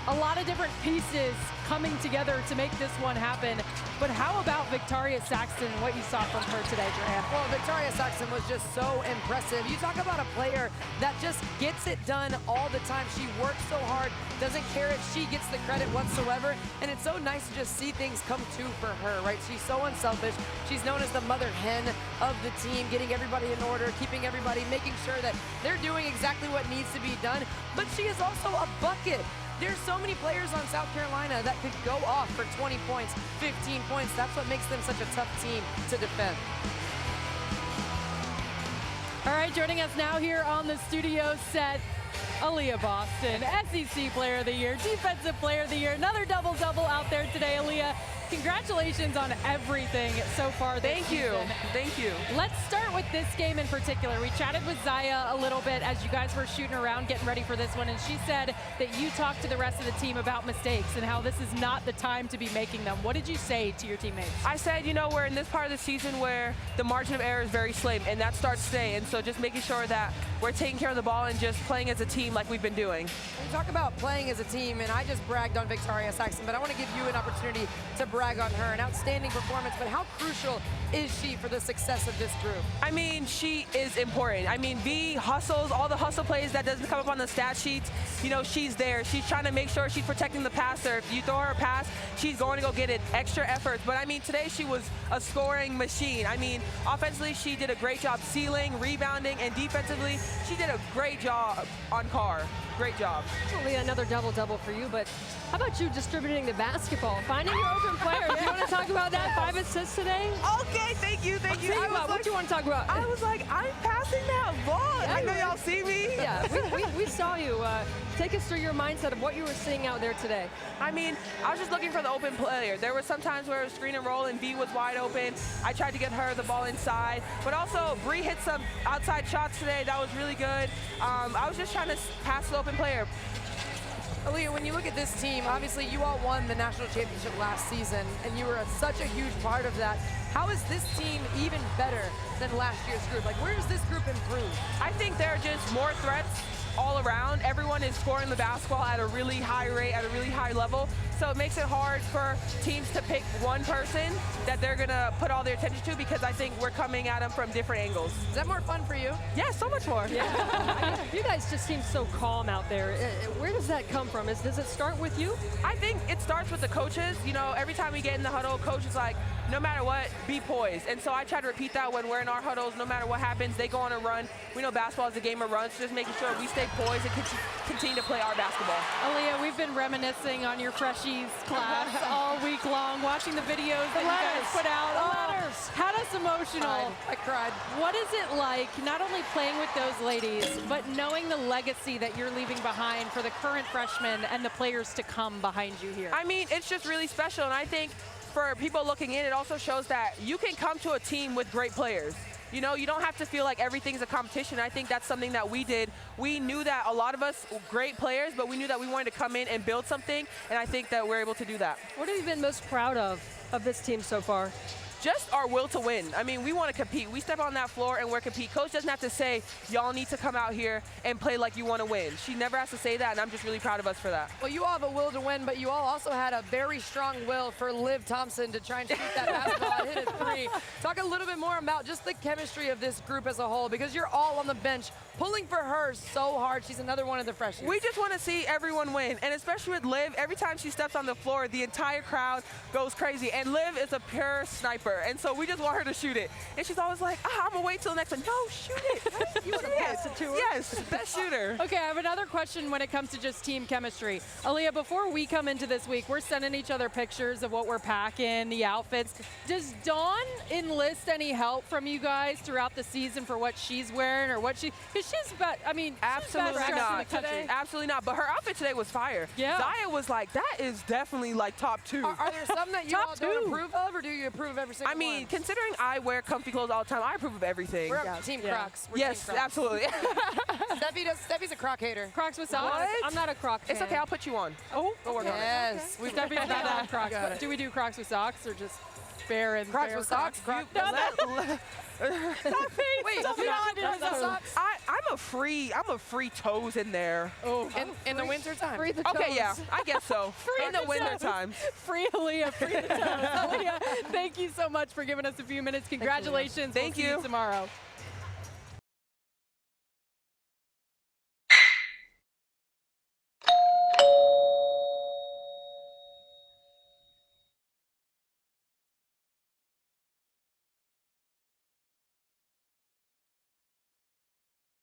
A lot of different pieces coming together to make this one happen. But how about Victoria Saxton and what you saw from her today, Drea? Well, Victoria Saxton was just so impressive. You talk about a player that just gets it done all the time. She works so hard, doesn't care if she gets the credit whatsoever. And it's so nice to just see things come to for her, right? She's so unselfish. She's known as the mother hen of the team, getting everybody in order, keeping everybody, making sure that they're doing exactly what needs to be done. But she is also a bucket. There's so many players on South Carolina that could go off for 20 points, 15 points. That's what makes them such a tough team to defend. All right, joining us now here on the studio set, Aaliyah Boston, SEC Player of the Year, Defensive Player of the Year, another double-double out there today. Aaliyah, congratulations on everything so far this season. Thank you. Let's start with this game in particular. We chatted with Zaya a little bit as you guys were shooting around, getting ready for this one, and she said that you talked to the rest of the team about mistakes and how this is not the time to be making them. What did you say to your teammates? I said, you know, we're in this part of the season where the margin of error is very slim, and that starts today. And so just making sure that we're taking care of the ball and just playing as a team like we've been doing. We talk about playing as a team, and I just bragged on Victoria Saxton, but I want to give you an opportunity to brag on her. An outstanding performance, but how crucial is she for the success of this group? I mean, she is important. I mean, V hustles, all the hustle plays that doesn't come up on the stat sheets, you know, she's there. She's trying to make sure she's protecting the passer. If you throw her a pass, she's going to go get it. Extra effort. But I mean, today she was a scoring machine. I mean, offensively, she did a great job sealing, rebounding, and defensively, she did a great job on Carr. Great job. Certainly another double-double for you, but how about you distributing the basketball, finding your open players? You want to talk about that? 5 assists today? Okay, thank you. What do you want to talk about? I was like, I'm passing that ball. Yeah, I know y'all see me. Yeah, we saw you. Take us through your mindset of what you were seeing out there today. I mean, I was just looking for the open player. There were some times where it was screen and roll and V was wide open. I tried to get her the ball inside. But also, Bree hit some outside shots today. That was really good. I was just trying to pass the open player. Aaliyah, when you look at this team, obviously you all won the national championship last season, and you were such a huge part of that. How is this team even better than last year's group? Like, where does this group improve? I think there are just more threats all around. Everyone is scoring the basketball at a really high rate, at a really high level. So it makes it hard for teams to pick one person that they're going to put all their attention to, because I think we're coming at them from different angles. Is that more fun for you? Yeah, so much more. Yeah. You guys just seem so calm out there. Where does that come from? Does it start with you? I think it starts with the coaches. You know, every time we get in the huddle, coach is like, no matter what, be poised. And so I try to repeat that when we're in our huddles. No matter what happens, they go on a run. We know basketball is a game of runs, so just making sure we stay poised and continue to play our basketball. Aaliyah, we've been reminiscing on your Freshies class all week long, watching the videos that you guys put out. Had us emotional. I cried. What is it like, not only playing with those ladies, but knowing the legacy that you're leaving behind for the current freshmen and the players to come behind you here? I mean, it's just really special, and I think for people looking in, it also shows that you can come to a team with great players. You know, you don't have to feel like everything's a competition. I think that's something that we did. We knew that a lot of us were great players, but we knew that we wanted to come in and build something, and I think that we're able to do that. What have you been most proud of this team so far? Just our will to win. I mean, we want to compete. We step on that floor and we're compete. Coach doesn't have to say, y'all need to come out here and play like you want to win. She never has to say that, and I'm just really proud of us for that. Well, you all have a will to win, but you all also had a very strong will for Liv Thompson to try and shoot that basketball and hit a three. Talk a little bit more about just the chemistry of this group as a whole, because you're all on the bench pulling for her so hard. She's another one of the freshmen. We just want to see everyone win, and especially with Liv, every time she steps on the floor, the entire crowd goes crazy, and Liv is a pure sniper, and so we just want her to shoot it. And she's always like, I'm going to wait till the next one. No, shoot it. You want to pass it to her? Yes, best shooter. Okay, I have another question when it comes to just team chemistry. Aaliyah, before we come into this week, we're sending each other pictures of what we're packing, the outfits. Does Dawn enlist any help from you guys throughout the season for what she's wearing or what she, because she's about, I mean, absolutely not. today. Absolutely not. But her outfit today was fire. Yeah. Zaya was like, that is definitely like top 2. Are there some that you all don't approve of, or do you approve of every single one? I mean, considering I wear comfy clothes all the time, I approve of everything. We're Team Crocs. We're Yes, Team Crocs. absolutely. Steffi's a Croc hater. Crocs with socks? What? I'm not a Croc fan. It's okay, I'll put you on. Oh, Yes. okay. Steffi's not a Crocs. But do we do Crocs with socks or just bare and Crocs bare with socks? Crocs? No, Wait, socks? I'm a free toes in there. Oh, in the winter time. Free the toes. Okay, yeah, I guess so. Free in the winter toes. time. Free Aaliyah, free the toes. Aaliyah, thank you so much for giving us a few minutes. Congratulations. Thank We'll see you tomorrow.